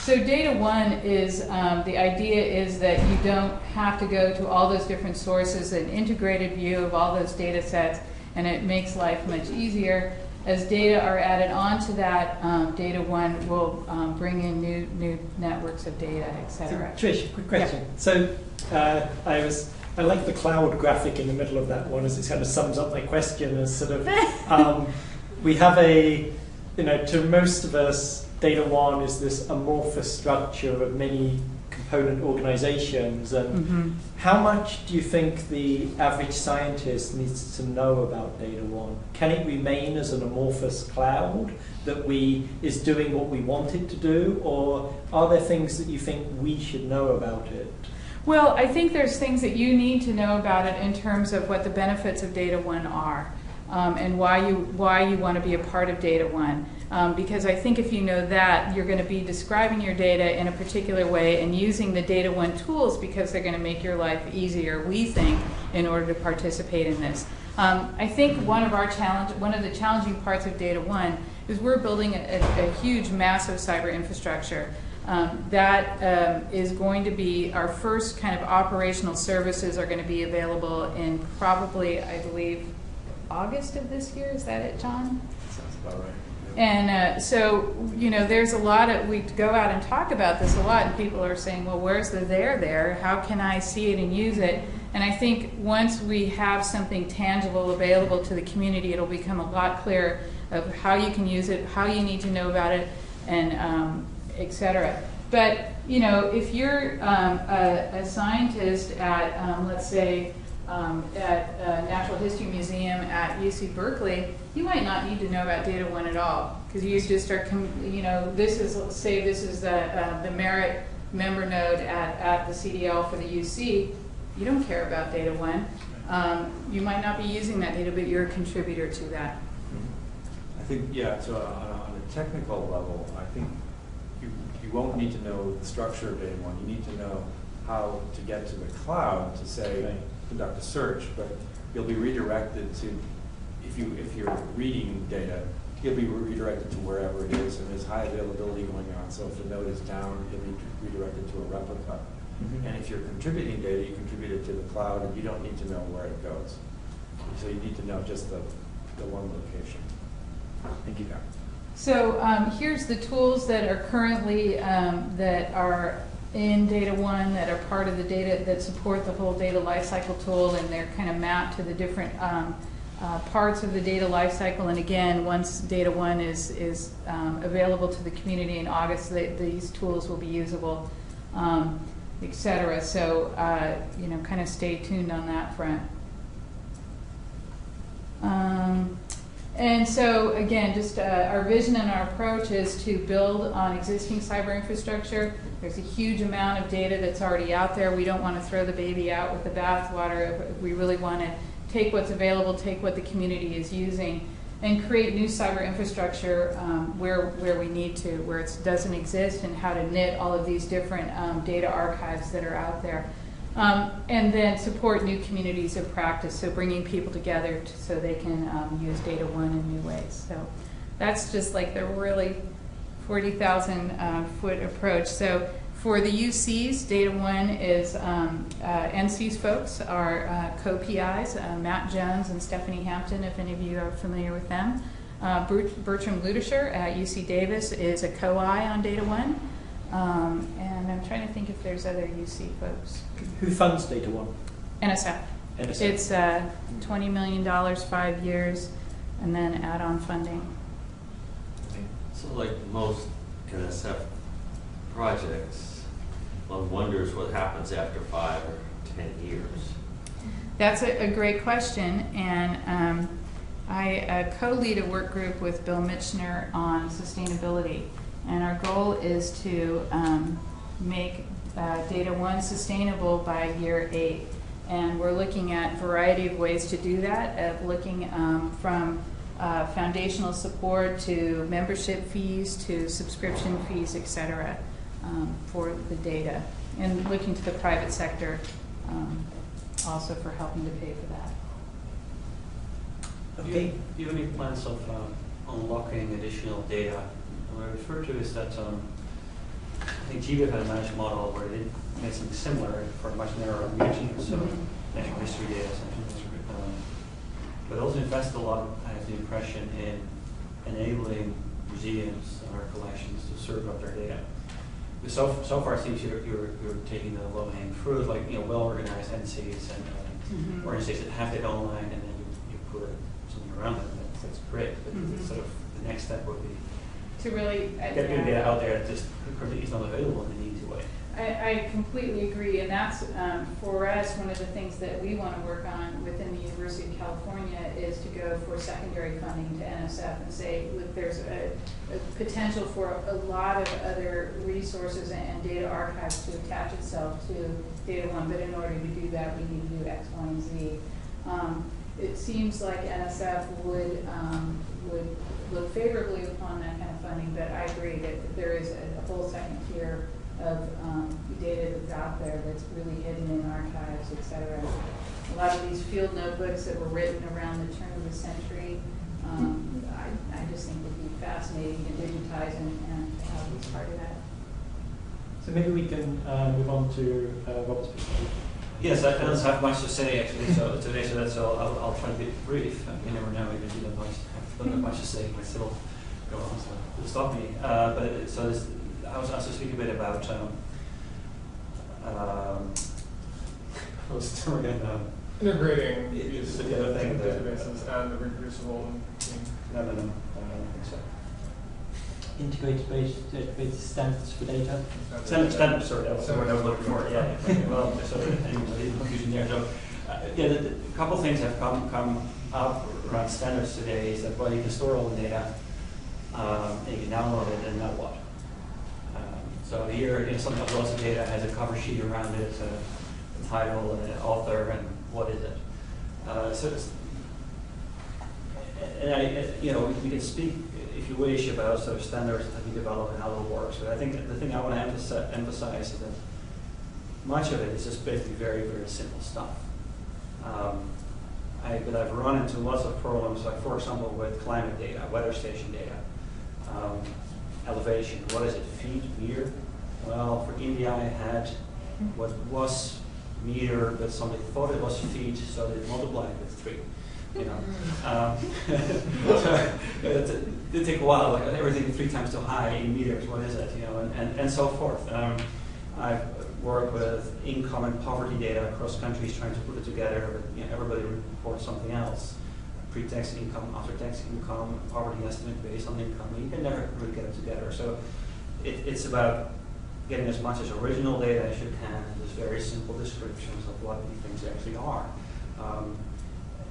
So DataONE is, the idea is that you don't have to go to all those different sources, an integrated view of all those data sets, and it makes life much easier. As data are added onto that, DataONE will bring in new networks of data, etc. So, Trish, quick question. Yeah. So I like the cloud graphic in the middle of that one, as it kind of sums up my question as sort of, we have to most of us, DataONE is this amorphous structure of many component organizations. And how much do you think the average scientist needs to know about DataONE? Can it remain as an amorphous cloud that is doing what we want it to do, or are there things that you think we should know about it? Well, I think there's things that you need to know about it in terms of what the benefits of DataONE are, and why you want to be a part of DataONE. Because I think if you know that, you're going to be describing your data in a particular way and using the DataONE tools because they're going to make your life easier, we think, in order to participate in this. I think one of the challenging parts of DataONE is we're building a huge, massive cyber infrastructure. That is going to be our first kind of operational services are going to be available in probably, I believe, August of this year. Is that it, John? Sounds about right. And so, you know, there's a lot of, we go out and talk about this a lot, and people are saying, well, where's the there? How can I see it and use it? And I think once we have something tangible available to the community, it'll become a lot clearer of how you can use it, how you need to know about it, and et cetera. But, you know, if you're a scientist at, let's say, at Natural History Museum at UC Berkeley, you might not need to know about DataONE at all, because you just are, you know, this is the merit member node at the CDL for the UC. You don't care about DataONE. You might not be using that data, but you're a contributor to that. I think, yeah, so on a technical level, I think you won't need to know the structure of DataONE. You need to know how to get to the cloud to say, conduct a search, but you'll be redirected to, if you're reading data, you'll be redirected to wherever it is, and there's high availability going on. So if the node is down, you'll be redirected to a replica. And if you're contributing data, you contribute it to the cloud, and you don't need to know where it goes. So you need to know just the one location. Thank you, Karen. So here's the tools that are currently that are in DataONE that are part of the data that support the whole data lifecycle tool, and they're kind of mapped to the different parts of the data lifecycle. And again, once DataONE is available to the community in August, these tools will be usable, et cetera. So you know, kind of stay tuned on that front. And so again, just our vision and our approach is to build on existing cyber infrastructure. There's a huge amount of data that's already out there. We don't want to throw the baby out with the bathwater. We really want to take what's available, take what the community is using, and create new cyber infrastructure where we need to, where it doesn't exist, and how to knit all of these different data archives that are out there. And then support new communities of practice, so bringing people together so they can use DataONE in new ways. So that's just like the really 40,000 foot approach. So for the UCs, DataONE is, NC's folks are co-PIs, Matt Jones and Stephanie Hampton, if any of you are familiar with them. Bertram Ludischer at UC Davis is a co-I on DataONE. And I'm trying to think if there's other UC folks. Who funds DataONE? NSF. NSF. It's $20 million, 5 years, and then add-on funding. So like most NSF projects, one wonders what happens after 5 or 10 years. That's a great question, and I co-lead a work group with Bill Mitchner on sustainability. And our goal is to make DataONE sustainable by year 8. And we're looking at a variety of ways to do that, looking from foundational support to membership fees to subscription fees, et cetera, for the data. And looking to the private sector also for helping to pay for that. Okay. Do you have any plans of unlocking additional data? What I refer to is that I think GBIF had a managed model where they made something similar for a much narrower region, so natural history data, but also invested a lot, I have the impression, in enabling museums and art collections to serve up their data. So far it seems you're taking the low-hanging fruit, like well-organized NCs and organizations that have data online, and then you put something around them. That's great, but sort of the next step would be to really get your data out there that just currently is not available in an easy way. I completely agree, and that's, for us, one of the things that we want to work on within the University of California is to go for secondary funding to NSF and say, look, there's a potential for a lot of other resources and data archives to attach itself to DataONE, but in order to do that, we need to do X, Y, and Z. It seems like NSF would look favorably upon that kind of funding, but I agree that there is a whole second tier of data that's out there that's really hidden in archives, et cetera. A lot of these field notebooks that were written around the turn of the century, I just think would be fascinating to digitize and have as part of that. So maybe we can move on to Robert's perspective. Yes, I don't have much to say actually today, so I'll try to be brief. You never know, even if you don't have much to say, but still go on, so don't stop me. I was also speaking a bit about integrating it's these the other thing databases and the reproducible. No, I don't think so. Integrated database standards for data. Standards, sorry, that was the word I was looking for. Yeah. Well, so anyway, confusion there. So, a couple of things have come up around standards today. Is that well, you can store all the data, and you can download it, and now what? So here, something that lots of data has a cover sheet around it, a title, an author, and what is it? We can speak, if you wish, about sort of standards that we develop and how it works. But I think the thing I want to emphasize is that much of it is just basically very, very simple stuff. But I've run into lots of problems, like for example, with climate data, weather station data. Elevation, what is it, feet, meter? Well, for India I had what was meter, but somebody thought it was feet, so they multiplied it with 3. So it did take a while, like everything 3 times too high in meters, what is it, and so forth. I've worked with income and poverty data across countries trying to put it together, but everybody reports something else. Pre-tax income, after-tax income, poverty estimate based on income. You can never really get it together. So it's about getting as much as original data as you can, and just very simple descriptions of what these things actually are.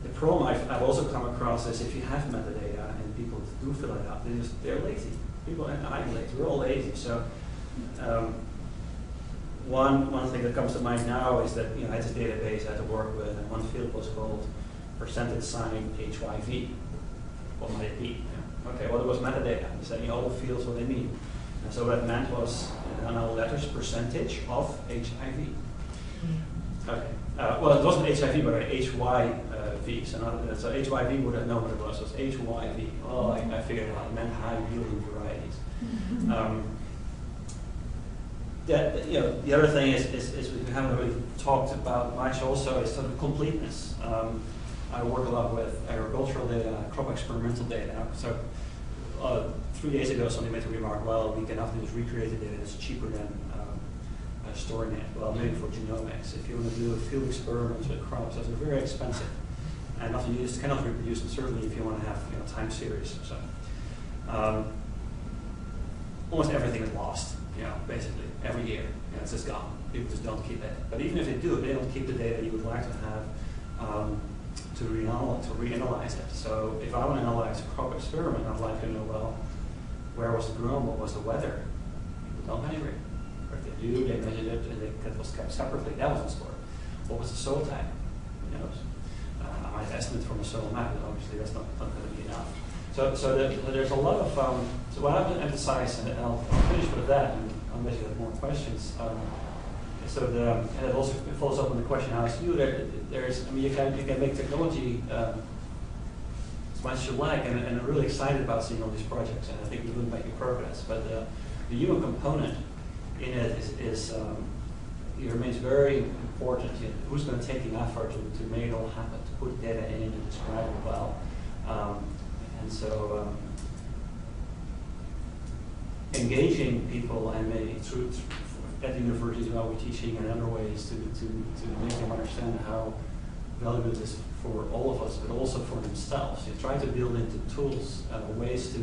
The problem I've also come across is if you have metadata and people do fill it out, they're lazy. People, and I'm lazy, we're all lazy. So one thing that comes to mind now is that I had this database I had to work with, and one field was called percentage sign HYV. What might it be? Okay, well, it was metadata. It's saying all the fields what they mean. And so what it meant was letters percentage of HIV. Okay. Well, it wasn't HIV, but HYV. So HYV would have known what it was. So it's HYV. Oh, I figured it out. It meant high yielding varieties. The other thing is we haven't really talked about much also is sort of completeness. I work a lot with agricultural data, crop experimental data. So 3 days ago, somebody made a remark, well, we can often just recreate the data that's cheaper than storing it. Well, maybe for genomics. If you want to do field experiments with crops, those are very expensive. And often you just cannot reproduce them, certainly if you want to have time series or so. Almost everything is lost, basically, every year. It's just gone. People just don't keep it. But even if they do, they don't keep the data you would like to have to reanalyze it. So if I want to analyze a crop experiment, I'd like to know, well, where was it grown? What was the weather? People don't measure it. Or if they do, they measured it and it was kept separately. That wasn't stored. What was the soil type? Who knows? I might estimate from a soil map, but obviously that's not going to be enough. So there's a lot of, so what I've emphasized, and I'll finish with that, and I'll bet you have more questions. And it also follows up on the question I asked you. You can make technology as much as you like, and I'm really excited about seeing all these projects, and I think we're really making progress. But the human component in it it remains very important. Who's going to take the effort to make it all happen, to put data in and describe it well? And so engaging people and maybe through at the universities while we're teaching and other ways to make them understand how valuable it is for all of us, but also for themselves, to trying to build into tools ways to,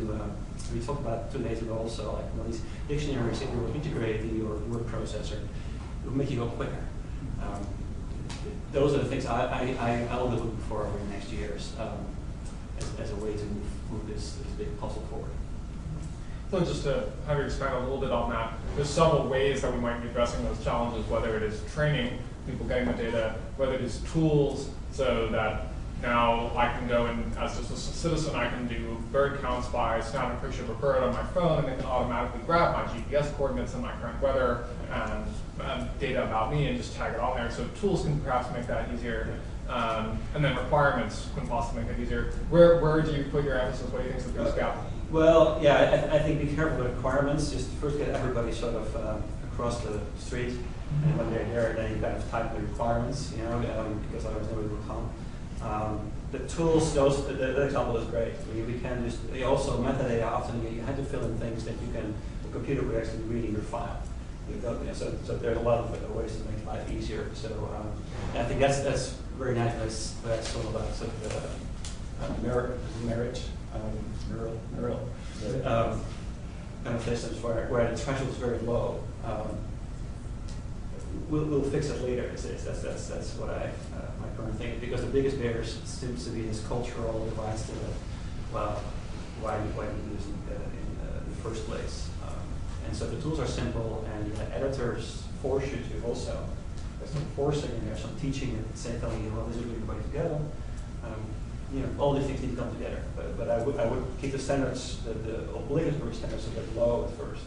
we talked about 2 days ago also, like these dictionaries, if you were integrated in your word processor, it would make you go quicker. Those are the things I'll be looking for over the next years as a way to move this big puzzle forward. So just to have you expand a little bit on that, there's several ways that we might be addressing those challenges, whether it is training people getting the data, whether it is tools, so that now I can go and, as just a citizen, I can do bird counts by snapping a picture of a bird on my phone, and it can automatically grab my GPS coordinates and my current weather and data about me and just tag it on there. So tools can perhaps make that easier. And then requirements can possibly make it easier. Where do you put your emphasis? What do you think is the biggest gap? Well, yeah, I think be careful with requirements. Just first get everybody sort of across the street, and when they're there, then you kind of type the requirements, you know, because otherwise nobody will come. The tools, the example is great. We can just, also metadata, often you had to fill in things that you can, the computer would actually read in your file. So there's a lot of ways to make life easier. So I think that's very nice. That's sort of like marriage, mural kind of systems where the threshold is very low. We'll fix it later. That's what my current thing, because the biggest barrier seems to be this cultural advice to why do you use it in the first place? And so the tools are simple, and the editors force you to also. There's some forcing and there's some teaching and telling you, well, this is really going together. You know, all these things need to come together. But I would keep the standards, the obligatory standards, a bit low at first.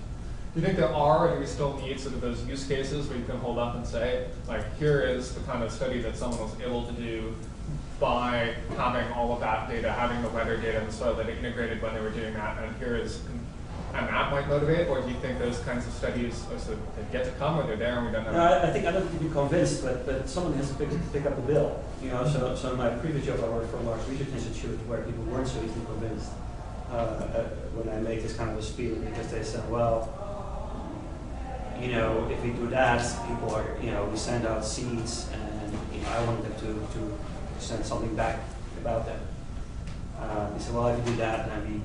Do you think there are, or do we still need sort of those use cases where you can hold up and say, like, here is the kind of study that someone was able to do by having all of that data, having the weather data and the soil data integrated when they were doing that, and here is, and that might motivate, or do you think those kinds of studies are sort of yet to come, or they're there and we don't know? No, I don't need to be convinced, but someone has to pick up the bill. You know, so in my previous job, I worked for a large research institute where people weren't so easily convinced when I make this kind of a spiel, because they said, well, you know, if we do that, people are, you know, we send out seeds, and you know, I want them to send something back about them. They said, well, if you do that, then we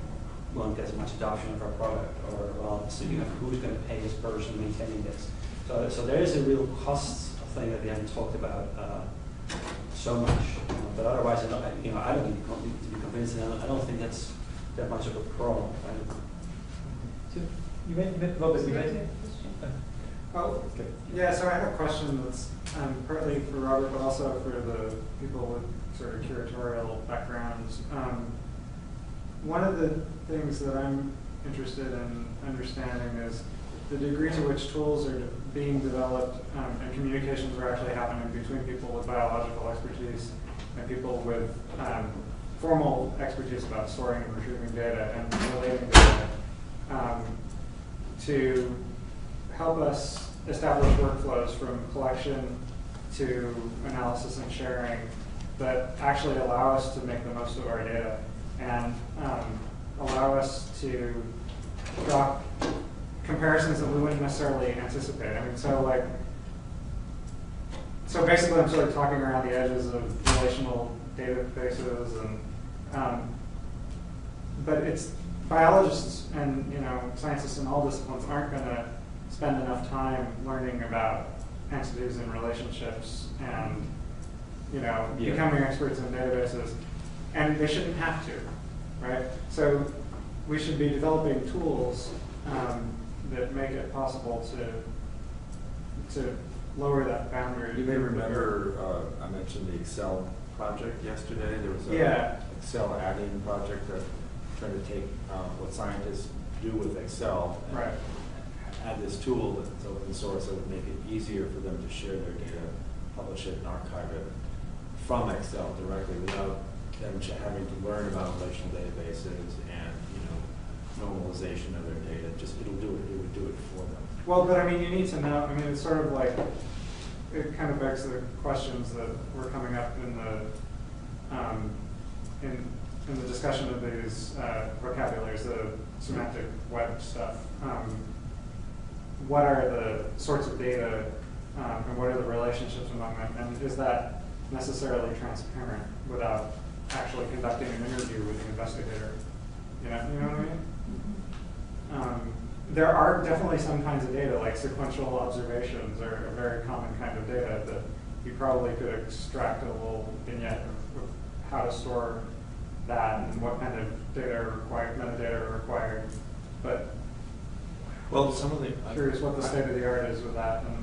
won't get as much adoption of our product, or well, so you know, who's going to pay this person maintaining this? So there is a real cost thing that we haven't talked about so much. But otherwise, I don't need to be convinced, and I don't think that's that much of a problem. So you made Robert, you made. Oh, yeah, so I have a question that's partly for Robert, but also for the people with sort of curatorial backgrounds. One of the things that I'm interested in understanding is the degree to which tools are being developed and communications are actually happening between people with biological expertise and people with formal expertise about storing and retrieving data and relating data to help us establish workflows from collection to analysis and sharing that actually allow us to make the most of our data and allow us to draw comparisons that we wouldn't necessarily anticipate. I mean, so basically I'm sort of talking around the edges of relational databases and, but it's biologists and, you know, scientists in all disciplines aren't going to spend enough time learning about entities and relationships and, you know, becoming experts in databases, and they shouldn't have to, right? So we should be developing tools that make it possible to lower that boundary. You may remember I mentioned the Excel project yesterday. There was an Excel add-in project that tried to take what scientists do with Excel and add this tool that's open source that would make it easier for them to share their data, publish it, and archive it from Excel directly without them having to learn about relational databases and, you know, normalization of their data. Just it would do it for them. Well, but I mean, you need to know. I mean, it's sort of like it kind of begs the questions that were coming up in the discussion of these vocabularies, the semantic web stuff. What are the sorts of data and what are the relationships among them? And is that necessarily transparent without actually conducting an interview with the investigator. You know what I mean? There are definitely some kinds of data, like sequential observations are a very common kind of data that you probably could extract a little vignette of how to store that and what kind of data are required, metadata are required. But Well, some of the curious what the state of the art is with that. And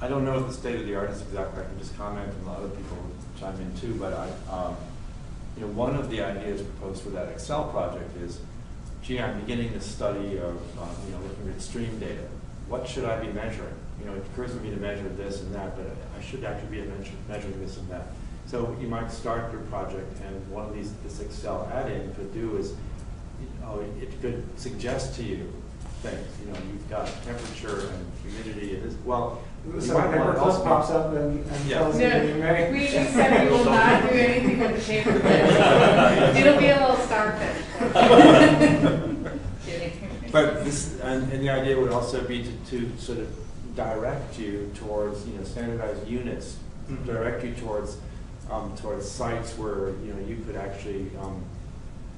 I don't know what the state of the art is exactly. I can just comment, and other people chime in too. But one of the ideas proposed for that Excel project is, gee, I'm beginning this study of looking at stream data. What should I be measuring? It occurs to me to measure this and that, but I should actually be measuring this and that. So you might start your project, and one of this Excel add-in could do is, it could suggest to you things. You've got temperature and humidity. so paperclip pops up and tells you that you may. We said we will not do anything with the paperclip. It'll be a little starfish. Kidding. But this, and the idea would also be to sort of direct you towards standardized units, direct you towards sites where you could actually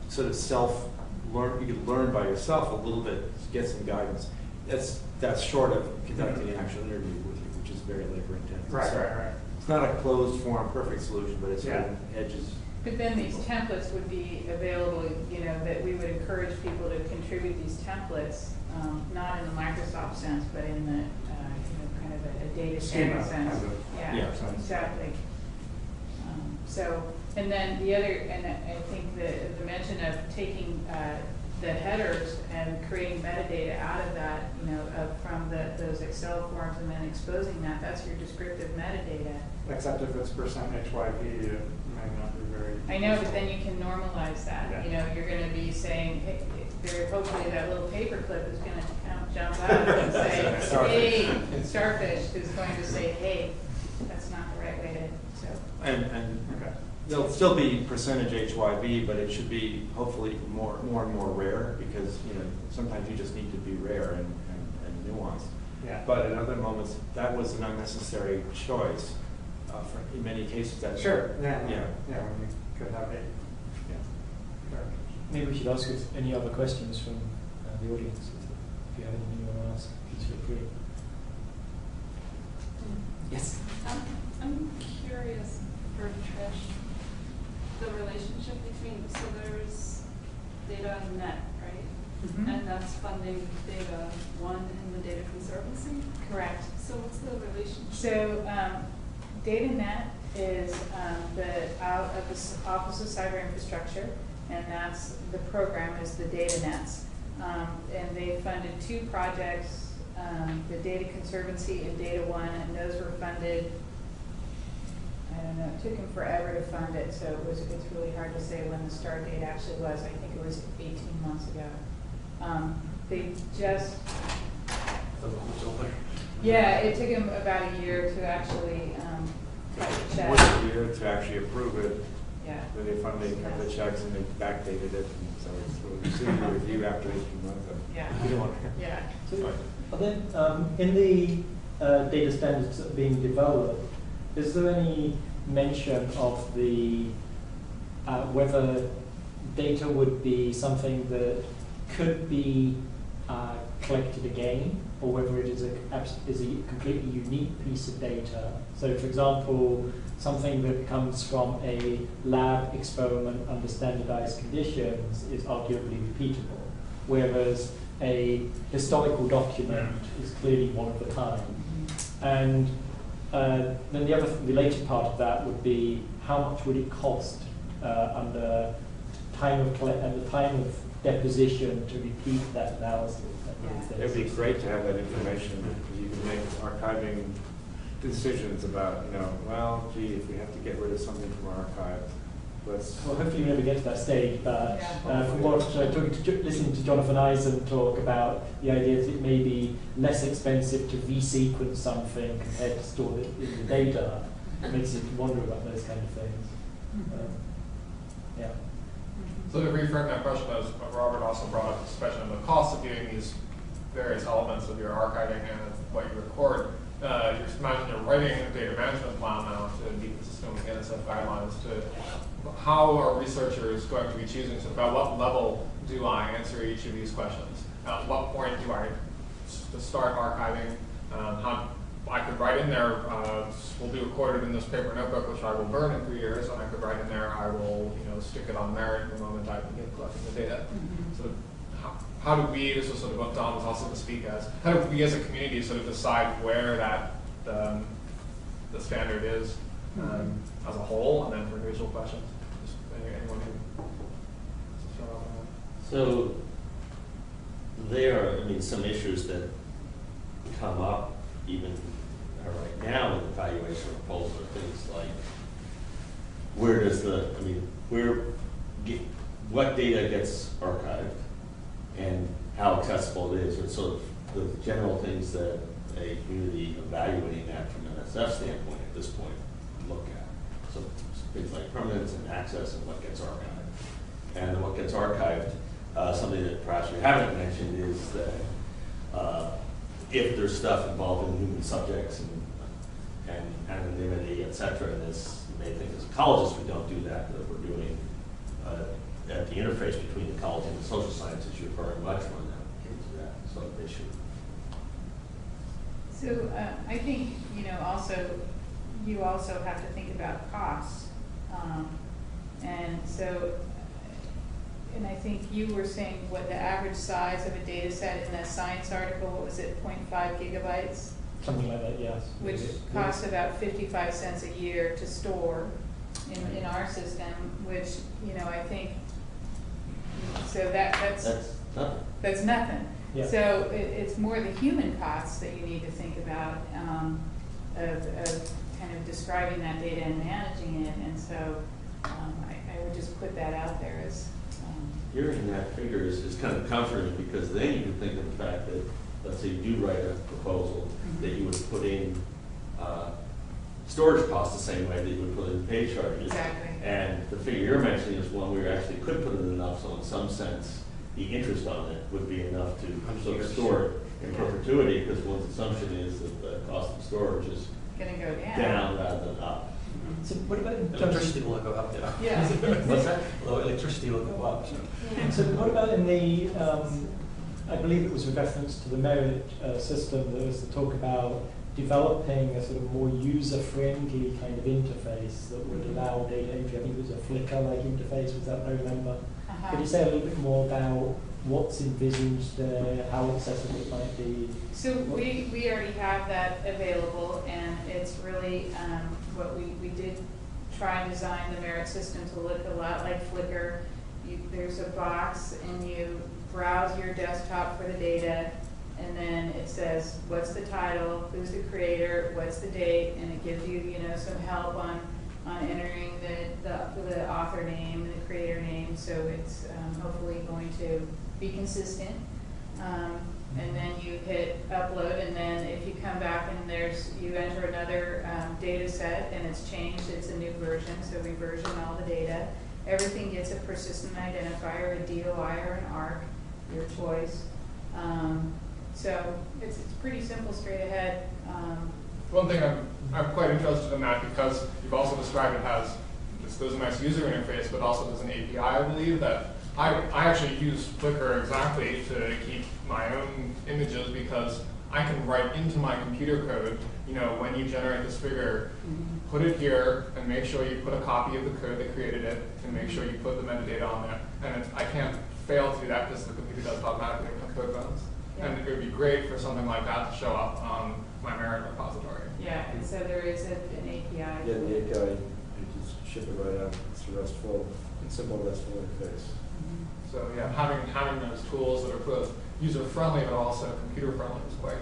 sort of self-learn. You could learn by yourself a little bit, get some guidance. That's short of conducting an actual interview with you, which is very labor intensive. Right. It's not a closed form perfect solution, but it's sort of edges. But then these templates would be available, that we would encourage people to contribute these templates, not in the Microsoft sense, but in the, kind of a data Schema standard sense. kind of, Yeah, exactly. So, and then the other, and I think the mention of taking the headers and creating metadata out of that, from those Excel forms and then exposing that, that's your descriptive metadata. Except if it's %HYP, it may not be very. I know, but then you can normalize that. Yeah. You're going to be saying, hey, hopefully that little paperclip is going to jump out and say, hey, starfish is going to say, hey, that's not the right way to. So. And Okay. there'll still be percentage HYB, but it should be hopefully more and more rare, because sometimes you just need to be rare and nuanced. Yeah. But in other moments, that was an unnecessary choice. In many cases, that's Sure. Yeah. When you could have it. Yeah. Maybe we should ask if any other questions from the audience. If you have anything you want to ask, please feel free. Yes. I'm curious for Trish, the relationship between, so there's DataONE, right? Mhm. And that's funding DataONE and the Data Conservancy? Correct. So what's the relationship? So DataNet is out of the Office of Cyber Infrastructure, and that's the program is the DataNets. And they funded 2 projects, the Data Conservancy and DataONE, and those were funded, I don't know, it took them forever to fund it, so it's really hard to say when the start date actually was. I think it was 18 months ago. They just, yeah, it took them about a year to actually cut the check. More than a year to actually approve it. Yeah. Then they finally cut the checks and they backdated it, and so it's soon to review after 18 months. Yeah. We don't want to. Yeah. So, are there, in the data standards that are being developed, is there any mention of the whether data would be something that could be collected again, or whether it is a completely unique piece of data? So, for example, something that comes from a lab experiment under standardized conditions is arguably repeatable, whereas a historical document is clearly one of a kind. And then the other related part of that would be how much would it cost under time of deposition to repeat that analysis. Yeah. It'd be great to have that information, because you can make archiving decisions about, well, gee, if we have to get rid of something from our archives, let's. Well, hopefully we never get to that stage, but Yeah. from what listening to Jonathan Eisen talk about the idea that it may be less expensive to resequence something compared to store it in the data, it makes you wonder about those kind of things. Yeah. So to reframe that question, as Robert also brought up this question of the cost of doing these various elements of your archiving and what you record, imagine you're writing a data management plan now to be consistent with NSF guidelines to how are researchers going to be choosing, so about what level do I answer each of these questions? At what point do I start archiving? How I could write in there, will be recorded in this paper notebook, which I will burn in 3 years, and I could write in there, I will, stick it on merit the moment I begin collecting the data. So how do we, this is sort of what Don was also to speak as, how do we as a community sort of decide where that the standard is as a whole, and then for individual questions? Just anyone who start off on that. So there are, some issues that come up even right now in the evaluation proposal are things like where does what data gets archived and how accessible it is, or sort of the general things that a community evaluating that from an NSF standpoint at this point look at. So things like permanence and access and what gets archived. And what gets archived, something that perhaps we haven't mentioned is that if there's stuff involving human subjects and anonymity, et cetera, and this, you may think as ecologists we don't do that, but we're doing at the interface between ecology and the social sciences, you're very much run into that sort of issue. So I think, you also have to think about costs. And I think you were saying what the average size of a data set in that science article, what was it, 0.5 gigabytes? Something like that, yes. Which costs about 55 cents a year to store in our system, which, I think, so that's nothing. That's nothing. Yeah. So it's more the human costs that you need to think about of kind of describing that data and managing it. And so I would just put that out there as hearing that figure is kind of comforting, because then you can think of the fact that, let's say you do write a proposal, that you would put in storage costs the same way that you would put in pay charges. Exactly. And the figure you're mentioning is one where you actually could put in enough, so in some sense, the interest on it would be enough to sort of store it in perpetuity, because one's assumption is that the cost of storage is going to go down rather than up. So what about in terms Electricity will go up, yeah. Yeah. What's that? Well, electricity will go up. So what about in the, I believe it was with reference to the merit system, there was the talk about developing a sort of more user-friendly kind of interface that would allow data entry. I think it was a Flickr-like interface, was that I remember? Could you say a little bit more about what's envisaged there, how accessible it might be? So we already have that available, and it's really what we did try and design the merit system to look a lot like Flickr. There's a box, and you browse your desktop for the data, and then it says what's the title, who's the creator, what's the date, and it gives you some help on entering the author name and the creator name. So it's hopefully going to be consistent. And then you hit upload, and then if you come back and you enter another data set and it's changed, it's a new version, so we version all the data. Everything gets a persistent identifier, a DOI or an ARC, your choice. So it's pretty simple, straight ahead. One thing I'm quite interested in that, because you've also described it as there's a nice user interface, but also there's an API, I believe, that I actually use Flickr exactly to keep my own images, because I can write into my computer code, when you generate this figure, put it here and make sure you put a copy of the code that created it, and make sure you put the metadata on there. And I can't fail to do that because the computer does it automatically when the code runs. Yeah. And it would be great for something like that to show up on my merit repository. Yeah, and so there is an API. Yeah, the API, you just ship it right out. It's a RESTful, simple RESTful interface. So yeah, having those tools that are both user-friendly but also computer-friendly is quite.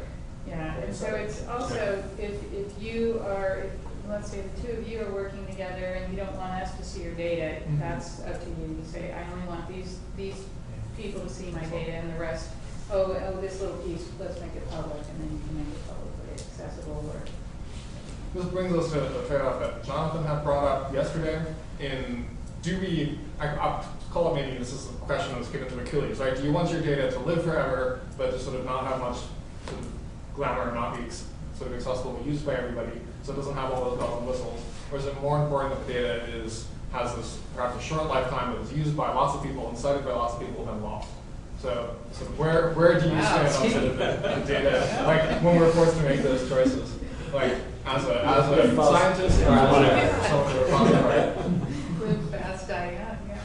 Yeah, and so it's also, if you are, let's say the two of you are working together and you don't want us to see your data, that's up to you. You say, I only want these people to see my data, and the rest, oh, this little piece, let's make it public, and then you can make it publicly accessible. Or this brings us to the trade-off that Jonathan had brought up yesterday. I'll call it, maybe this is a question that was given to Achilles, right? Do you want your data to live forever, but to sort of not have much sort of glamour, not be sort of accessible and used by everybody, so it doesn't have all those bells and whistles? Or is it more important that the data has this perhaps a short lifetime that was used by lots of people and cited by lots of people and then lost. So where do you stand on sort of the data, like when we're forced to make those choices? Like as a scientist or as someone who responds, Live fast, die young, yeah.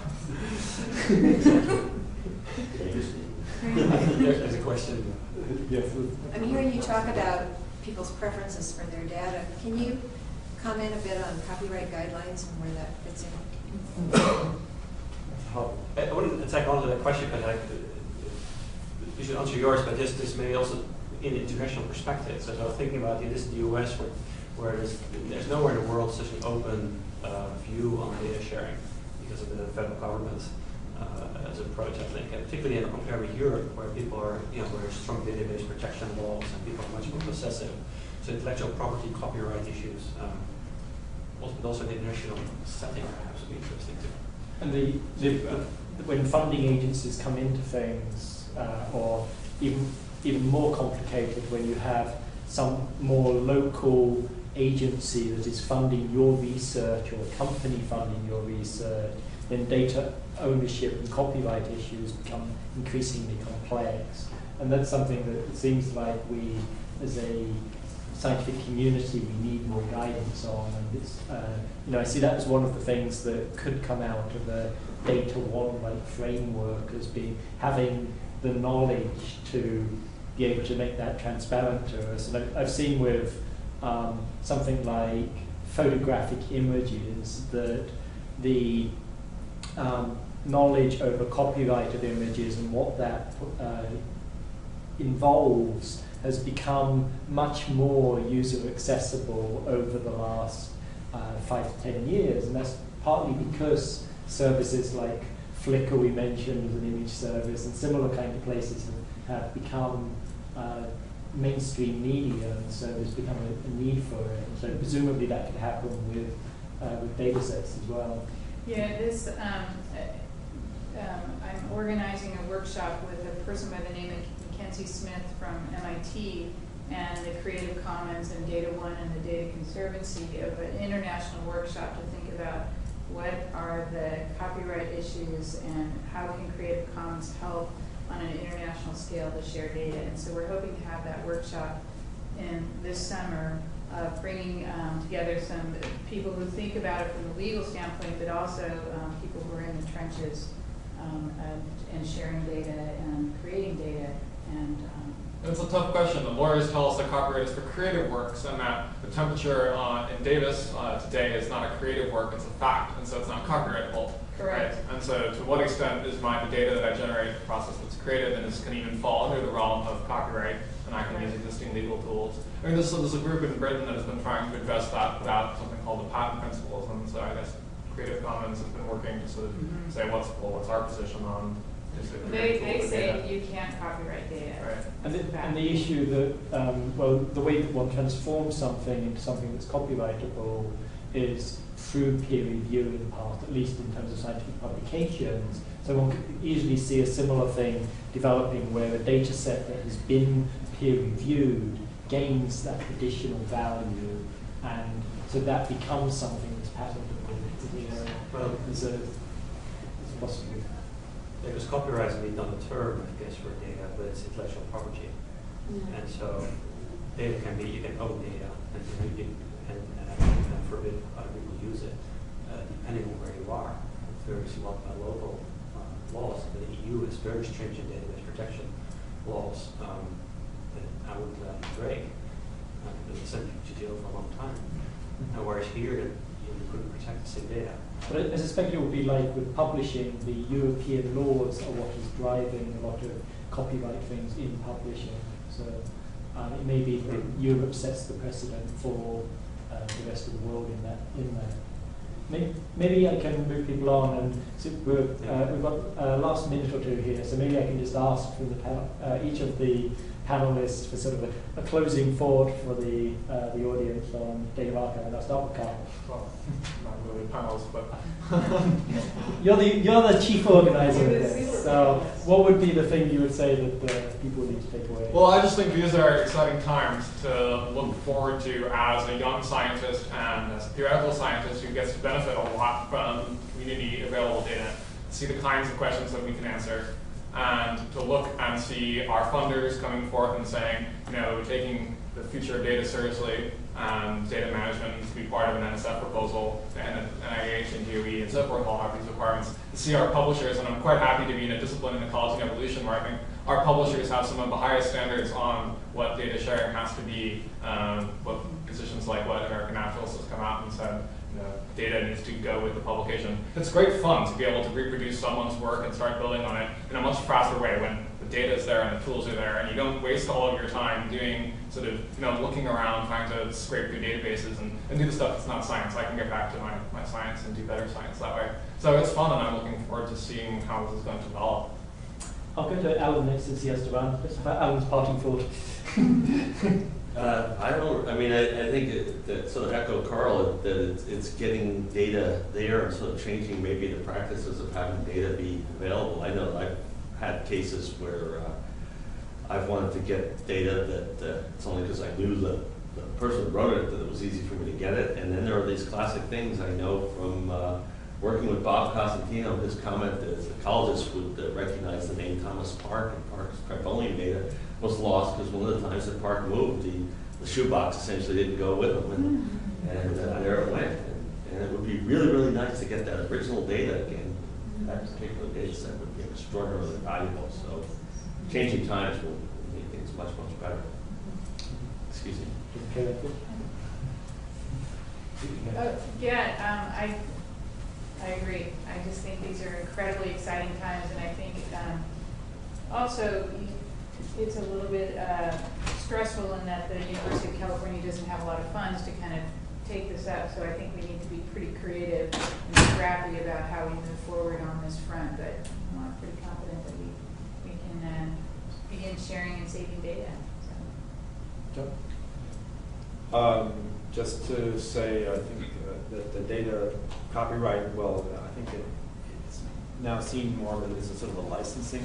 There's a question. Yes. I'm hearing you talk about people's preferences for their data. Can you comment a bit on copyright guidelines and where that fits in? I wouldn't attack onto that question, but you should answer yours, but this may also in international perspective. So I was thinking about this is the US where there's nowhere in the world such an open view on data sharing because of the federal government as approach, I think, and particularly compared with Europe, where people are, where there's strong database protection laws and people are much more possessive. So intellectual property, copyright issues, but also the international setting perhaps would be interesting too. And when funding agencies come into things, or even more complicated when you have some more local agency that is funding your research or company funding your research, then data ownership and copyright issues become increasingly complex. And that's something that it seems like we, as a scientific community, we need more guidance on. And it's, I see that as one of the things that could come out of a DataONE like framework, as being having the knowledge to be able to make that transparent to us. And I've seen with something like photographic images that the knowledge over copyrighted images and what that involves has become much more user accessible over the last 5 to 10 years, and that's partly because services like Flickr we mentioned as an image service and similar kind of places have become mainstream media, and so there's become a need for it. And so presumably that could happen with data sets as well. Yeah, I'm organizing a workshop with a person by the name of Mackenzie Smith from MIT and the Creative Commons and DataONE and the Data Conservancy of an international workshop to think about what are the copyright issues and how can Creative Commons help on an international scale to share data. And so we're hoping to have that workshop in this summer, bringing together some people who think about it from the legal standpoint, but also people who are in the trenches and sharing data and creating data. And it's a tough question. The lawyers tell us that copyright is for creative works, and that the temperature in Davis today is not a creative work, it's a fact, and so it's not copyrightable. Correct. Right? And so to what extent is the data that I generate a process that's creative and can even fall under the realm of copyright, and I can use existing legal tools? I mean, there's a group in Britain that has been trying to address that without something called the patent principles, and so I guess Creative Commons has been working to sort of say what's our position on. They say you can't copyright data. Right. And the issue that, the way that one transforms something into something that's copyrightable is through peer review in part, at least in terms of scientific publications. So one could easily see a similar thing developing where a data set that has been peer reviewed gains that additional value, and so that becomes something that's patentable. Well, it's possible. Because copyright is indeed not a term, I guess, for data, but it's intellectual property. And so data can be, you can own data and forbid other people use it, depending on where you are. There's local laws. The EU has very stringent database protection laws that I wouldn't let them break. They sent you to jail for a long time. And whereas here, you couldn't protect the same data. But I suspect it would be like with publishing, the European laws are what is driving a lot of copyright things in publishing. So it may be that Europe sets the precedent for the rest of the world in that. Maybe I can move people on, and so we've got last minute or two here, so maybe I can just ask from the panel, each of the panelists for sort of a closing thought for the audience on data archive, and I'll start with Carl. Well, not really panels, but You're the chief organizer of this. So what would be the thing you would say that people need to take away? Well, I just think these are exciting times to look forward to as a young scientist and as a theoretical scientist who gets to benefit a lot from community available data, see the kinds of questions that we can answer, and to look and see our funders coming forth and saying, taking the future of data seriously, data management needs to be part of an NSF proposal, and NIH and DOE and so forth all have these requirements. To see our publishers, and I'm quite happy to be in a discipline in ecology and evolution where I think our publishers have some of the highest standards on what data sharing has to be. What positions like what American Naturalists has come out and said, data needs to go with the publication. It's great fun to be able to reproduce someone's work and start building on it in a much faster way when the data is there and the tools are there, and you don't waste all of your time doing sort of, looking around trying to scrape through databases and do the stuff that's not science. I can get back to my science and do better science that way. So it's fun, and I'm looking forward to seeing how this is going to develop. I'll go to Alan next since he has to run. It's about Alan's parting thought. I think that sort of echo Carl, that it's getting data there and sort of changing maybe the practices of having data be available. I know I've had cases where I've wanted to get data that it's only because I knew the person who wrote it that it was easy for me to get it. And then there are these classic things I know from working with Bob Cosentino. His comment that ecologists would recognize the name Thomas Park, and Park's Creponian data was lost because one of the times that Park moved, the shoebox essentially didn't go with him, and there it went. And it would be really, really nice to get that original data again. That particular data set would be extraordinarily valuable. So changing times will make things much, much better. Excuse me. I agree. I just think these are incredibly exciting times, and I think also it's a little bit stressful in that the University of California doesn't have a lot of funds to kind of take this up, so I think we need to be pretty creative and scrappy about how we move forward on this front, but I'm pretty confident that we can begin sharing and saving data. So. Just to say, I think that the data copyright, well, I think it's now seen more as a sort of a licensing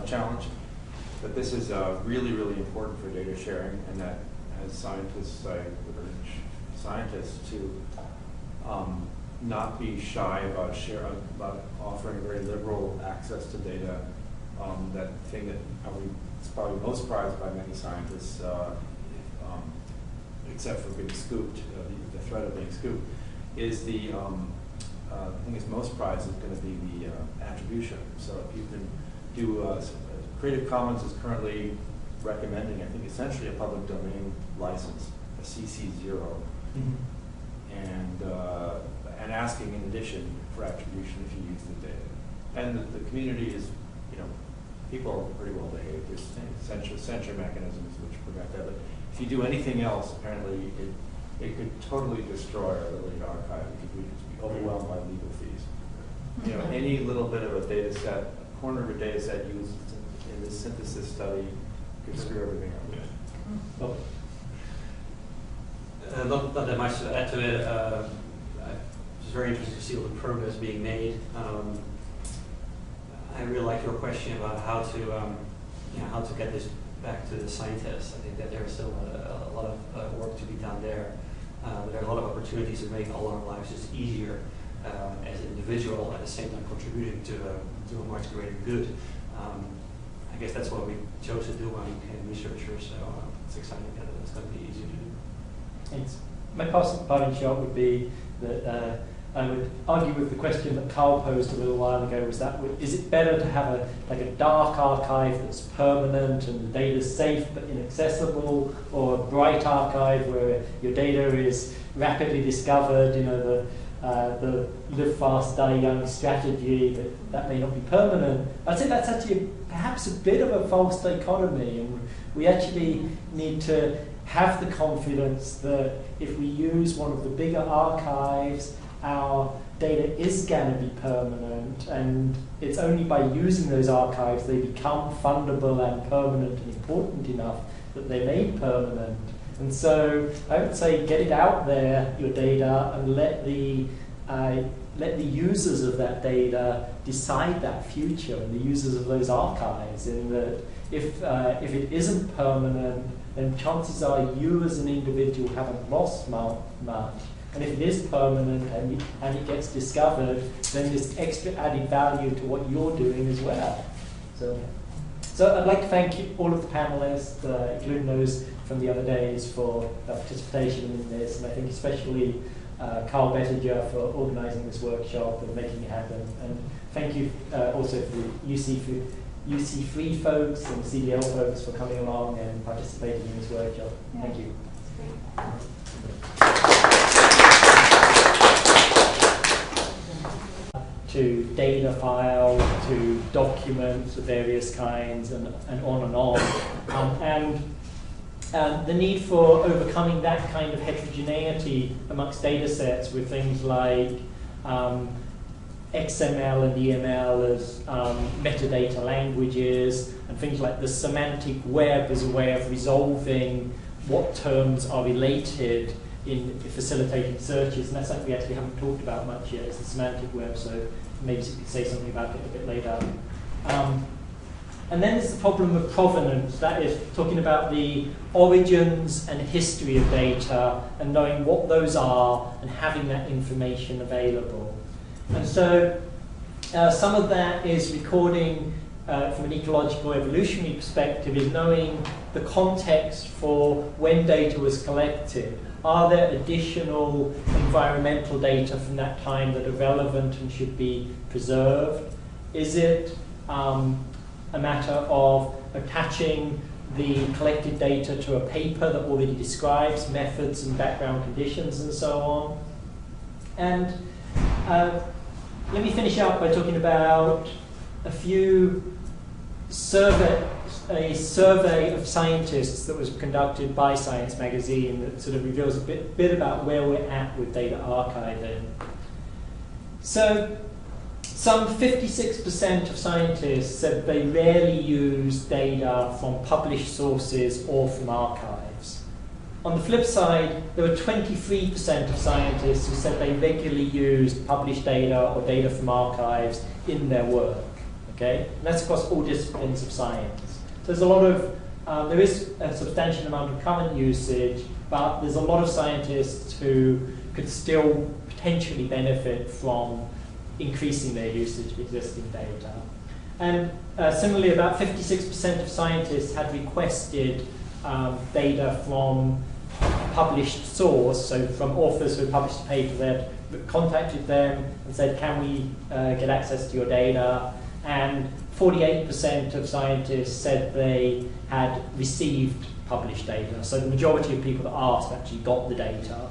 challenge. But this is really, really important for data sharing, and that as scientists, I would urge scientists to not be shy about offering very liberal access to data. That thing that is probably most prized by many scientists, except for being scooped, the threat of being scooped, is the thing that's most prized is going to be the attribution. So if you can do Creative Commons is currently recommending, I think, essentially a public domain license, a CC0, and asking in addition for attribution if you use the data. And the community is, people are pretty well behaved. There's censure mechanisms which prevent that. But if you do anything else, apparently it could totally destroy our ability to archive. We'd be overwhelmed by legal fees. Any little bit of a data set, a corner of a data set used in this synthesis study could screw everything up. Not that much to add to it. It's very interesting to see all the progress being made. I really like your question about how to get this back to the scientists. I think that there's still a lot of work to be done there. But there are a lot of opportunities to make all our lives just easier as an individual, at the same time contributing to a much greater good. I guess that's what we chose to do when we became researchers, so it's exciting that it's going to be easier to do. Thanks. My parting shot would be that I would argue with the question that Carl posed a little while ago, was that is it better to have a dark archive that's permanent and the data's safe but inaccessible, or a bright archive where your data is rapidly discovered, the live fast, die young strategy, but that may not be permanent? I'd say that's actually perhaps a bit of a false dichotomy, and we actually need to have the confidence that if we use one of the bigger archives, our data is going to be permanent, and it's only by using those archives they become fundable and permanent and important enough that they're made permanent. And so I would say get it out there, your data, and let let the users of that data decide that future, and the users of those archives, in that if it isn't permanent, then chances are you as an individual haven't lost much. And if it is permanent and it gets discovered, then there's extra added value to what you're doing as well. So I'd like to thank all of the panelists, including those from the other days, for their participation in this, and I think especially Carl Bettinger for organising this workshop and making it happen. And thank you also to the UC3 folks and CDL folks for coming along and participating in this workshop. Yeah. Thank you. To data files, to documents of various kinds, and on and on. And the need for overcoming that kind of heterogeneity amongst data sets with things like XML and EML as metadata languages, and things like the semantic web as a way of resolving what terms are related in facilitating searches, and that's something we actually haven't talked about much yet, is the semantic web, so maybe we could say something about it a bit later. And then there's the problem of provenance, that is talking about the origins and history of data and knowing what those are and having that information available. And so some of that is recording from an ecological evolutionary perspective, is knowing the context for when data was collected. Are there additional environmental data from that time that are relevant and should be preserved? Is it a matter of attaching the collected data to a paper that already describes methods and background conditions and so on? And let me finish up by talking about a survey of scientists that was conducted by Science magazine that sort of reveals a bit about where we're at with data archiving. So some 56% of scientists said they rarely use data from published sources or from archives. On the flip side, there were 23% of scientists who said they regularly used published data or data from archives in their work. Okay? And that's across all disciplines of science. So there's a lot of, there is a substantial amount of current usage, but there's a lot of scientists who could still potentially benefit from increasing their usage of existing data. And similarly, about 56% of scientists had requested data from published source, so from authors who published a paper that contacted them and said, can we get access to your data? And 48% of scientists said they had received published data. So the majority of people that asked actually got the data.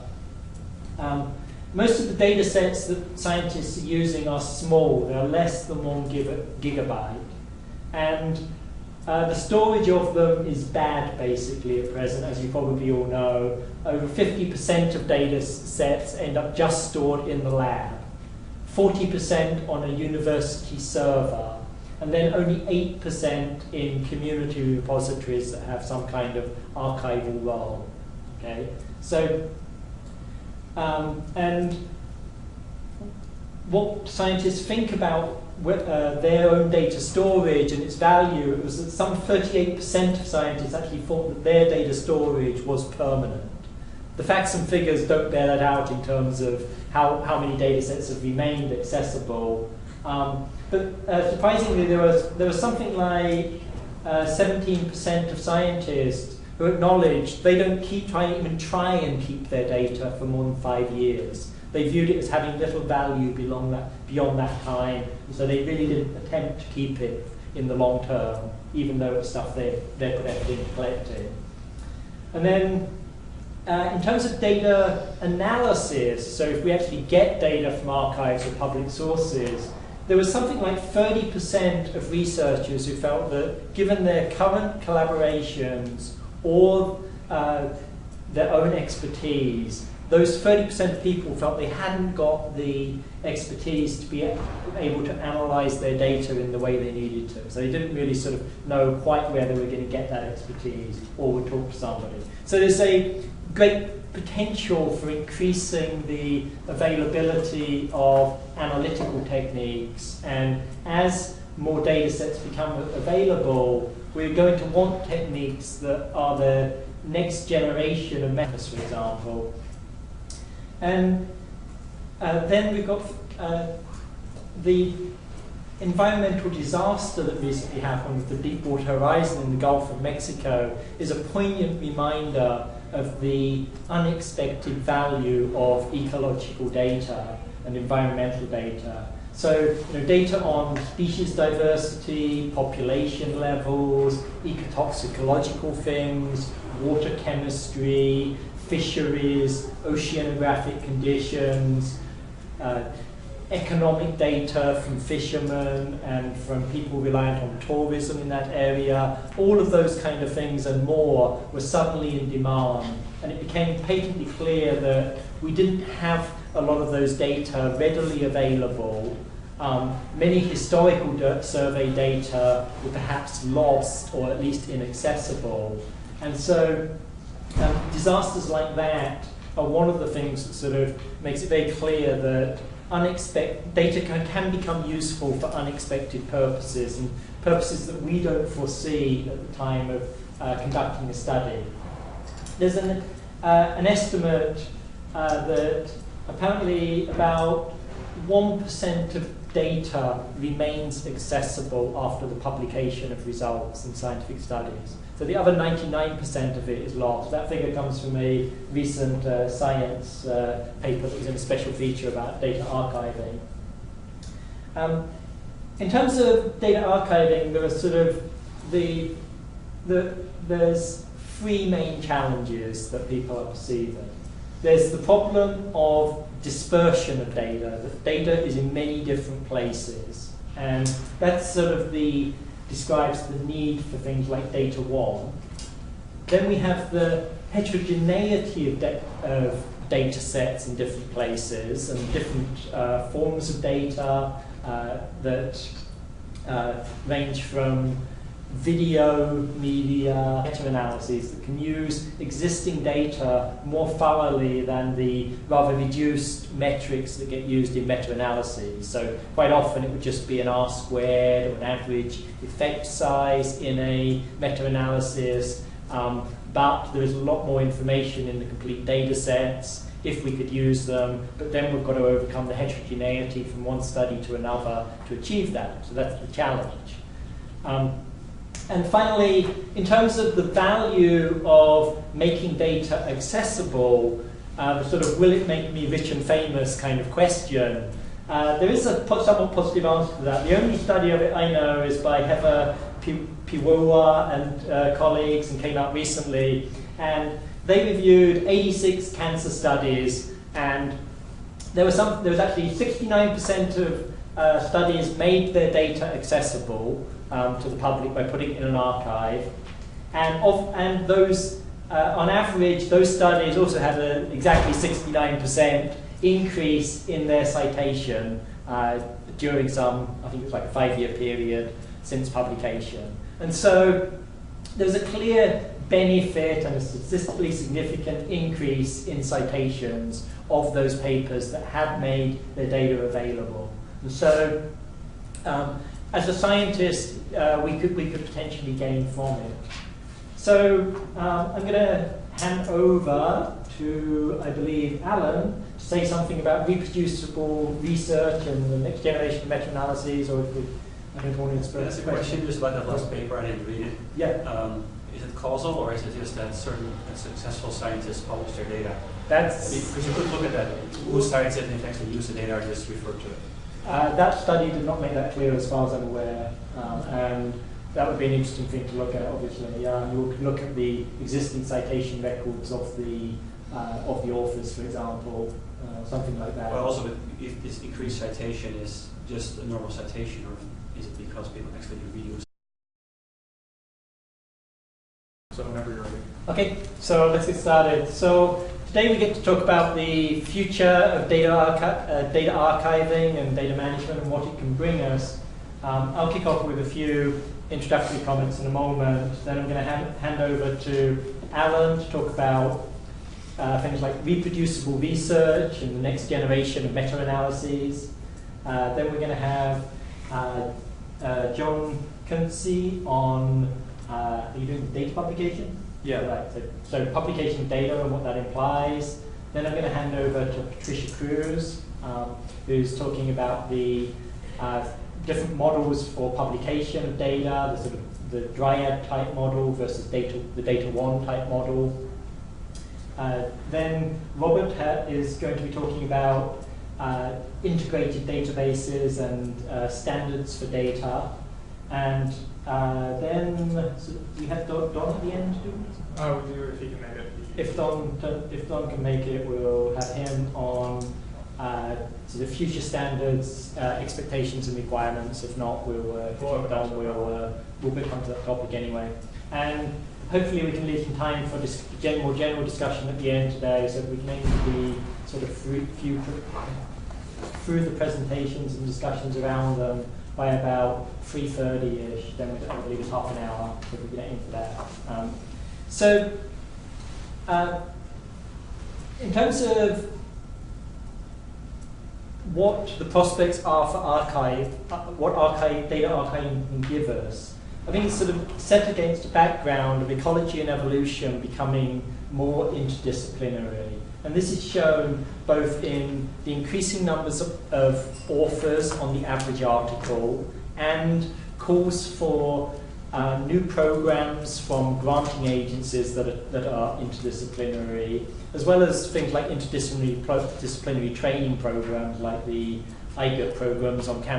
Most of the data sets that scientists are using are small. They're less than 1 gigabyte. And the storage of them is bad, basically, at present, as you probably all know. Over 50% of data sets end up just stored in the lab, 40% on a university server, and then only 8% in community repositories that have some kind of archival role. Okay? So, and what scientists think about their own data storage and its value, it was that some 38% of scientists actually thought that their data storage was permanent. The facts and figures don't bear that out in terms of how many data sets have remained accessible. But surprisingly, there was something like 17% of scientists who acknowledged they don't even try and keep their data for more than 5 years. They viewed it as having little value beyond that time, and so they really didn't attempt to keep it in the long term, even though it's stuff they put effort into collecting. And then, in terms of data analysis, so if we actually get data from archives or public sources, there was something like 30% of researchers who felt that given their current collaborations or their own expertise, those 30% of people felt they hadn't got the expertise to be able to analyze their data in the way they needed to. So they didn't really sort of know quite where they were going to get that expertise or would talk to somebody. So there's a great potential for increasing the availability of analytical techniques, and as more data sets become available, we're going to want techniques that are the next generation of methods, for example. And then we've got the environmental disaster that recently happened with the Deepwater Horizon in the Gulf of Mexico is a poignant reminder of the unexpected value of ecological data and environmental data. So, data on species diversity, population levels, ecotoxicological things, water chemistry, fisheries, oceanographic conditions, economic data from fishermen and from people reliant on tourism in that area, all of those kind of things and more were suddenly in demand. And it became patently clear that we didn't have a lot of those data readily available. Many historical survey data were perhaps lost or at least inaccessible. And so disasters like that are one of the things that sort of makes it very clear that data can become useful for unexpected purposes, and purposes that we don't foresee at the time of conducting a study. There's an estimate that apparently about 1% of data remains accessible after the publication of results in scientific studies. So the other 99% of it is lost. That figure comes from a recent science paper that was in a special feature about data archiving. In terms of data archiving, there are sort of there's three main challenges that people are perceiving. There's the problem of dispersion of data. That data is in many different places, and that's sort of describes the need for things like DataONE. Then we have the heterogeneity of data sets in different places and different forms of data that range from video, media, meta-analyses that can use existing data more thoroughly than the rather reduced metrics that get used in meta-analyses. So quite often it would just be an R-squared or an average effect size in a meta-analysis, but there is a lot more information in the complete data sets if we could use them, but then we've got to overcome the heterogeneity from one study to another to achieve that. So that's the challenge. And finally, in terms of the value of making data accessible, the sort of will it make me rich and famous kind of question, there is a somewhat positive answer to that. The only study of it I know is by Heather Piwowa and colleagues, and came out recently, and they reviewed 86 cancer studies, and there was actually 69% of studies made their data accessible to the public by putting it in an archive, and those on average those studies also had an exactly 69% increase in their citation during some, I think it was like a 5-year period since publication. And so there's a clear benefit and a statistically significant increase in citations of those papers that had made their data available. And so as a scientist, we could potentially gain from it. So I'm going to hand over to, I believe, Alan to say something about reproducible research and the next generation of meta-analyses, or if I don't want to express. That's a question just about that last paper. I didn't read it. Yeah. Is it causal, or is it just that certain successful scientists publish their data? Because you could look at that. Whose scientists and actually use the data or just refer to it? That study did not make that clear as far as I'm aware, and that would be an interesting thing to look at, obviously. You could look at the existing citation records of the authors, for example, something like that. Well, also, if this increased citation is just a normal citation, or is it because people actually reuse? So whenever you're ready. Okay, so let's get started. So today we get to talk about the future of data archiving and data management and what it can bring us. I'll kick off with a few introductory comments in a moment. Then I'm going to hand over to Alan to talk about things like reproducible research and the next generation of meta-analyses. Then we're going to have John Kuntze on, are you doing data publication? Yeah. Right, so publication of data and what that implies. Then I'm going to hand over to Patricia Cruz, who's talking about the different models for publication of data, the sort of the Dryad type model versus the DataONE type model. Then Robert is going to be talking about integrated databases and standards for data. And then we have Don at the end, do we? We do, if he can make it. If Don can make it, we'll have him on sort of future standards, expectations and requirements. If not, we'll pick onto that topic anyway. And hopefully we can leave some time for this more general discussion at the end today, so that we can aim to be sort of through the presentations and discussions around them by about 3:30ish. Then I believe it's half an hour, so we can aim for that. In terms of what the prospects are for data archiving can give us, I think it's sort of set against a background of ecology and evolution becoming more interdisciplinary. And this is shown both in the increasing numbers of authors on the average article and calls for new programs from granting agencies that are interdisciplinary, as well as things like interdisciplinary training programs like the IGET programs on campus.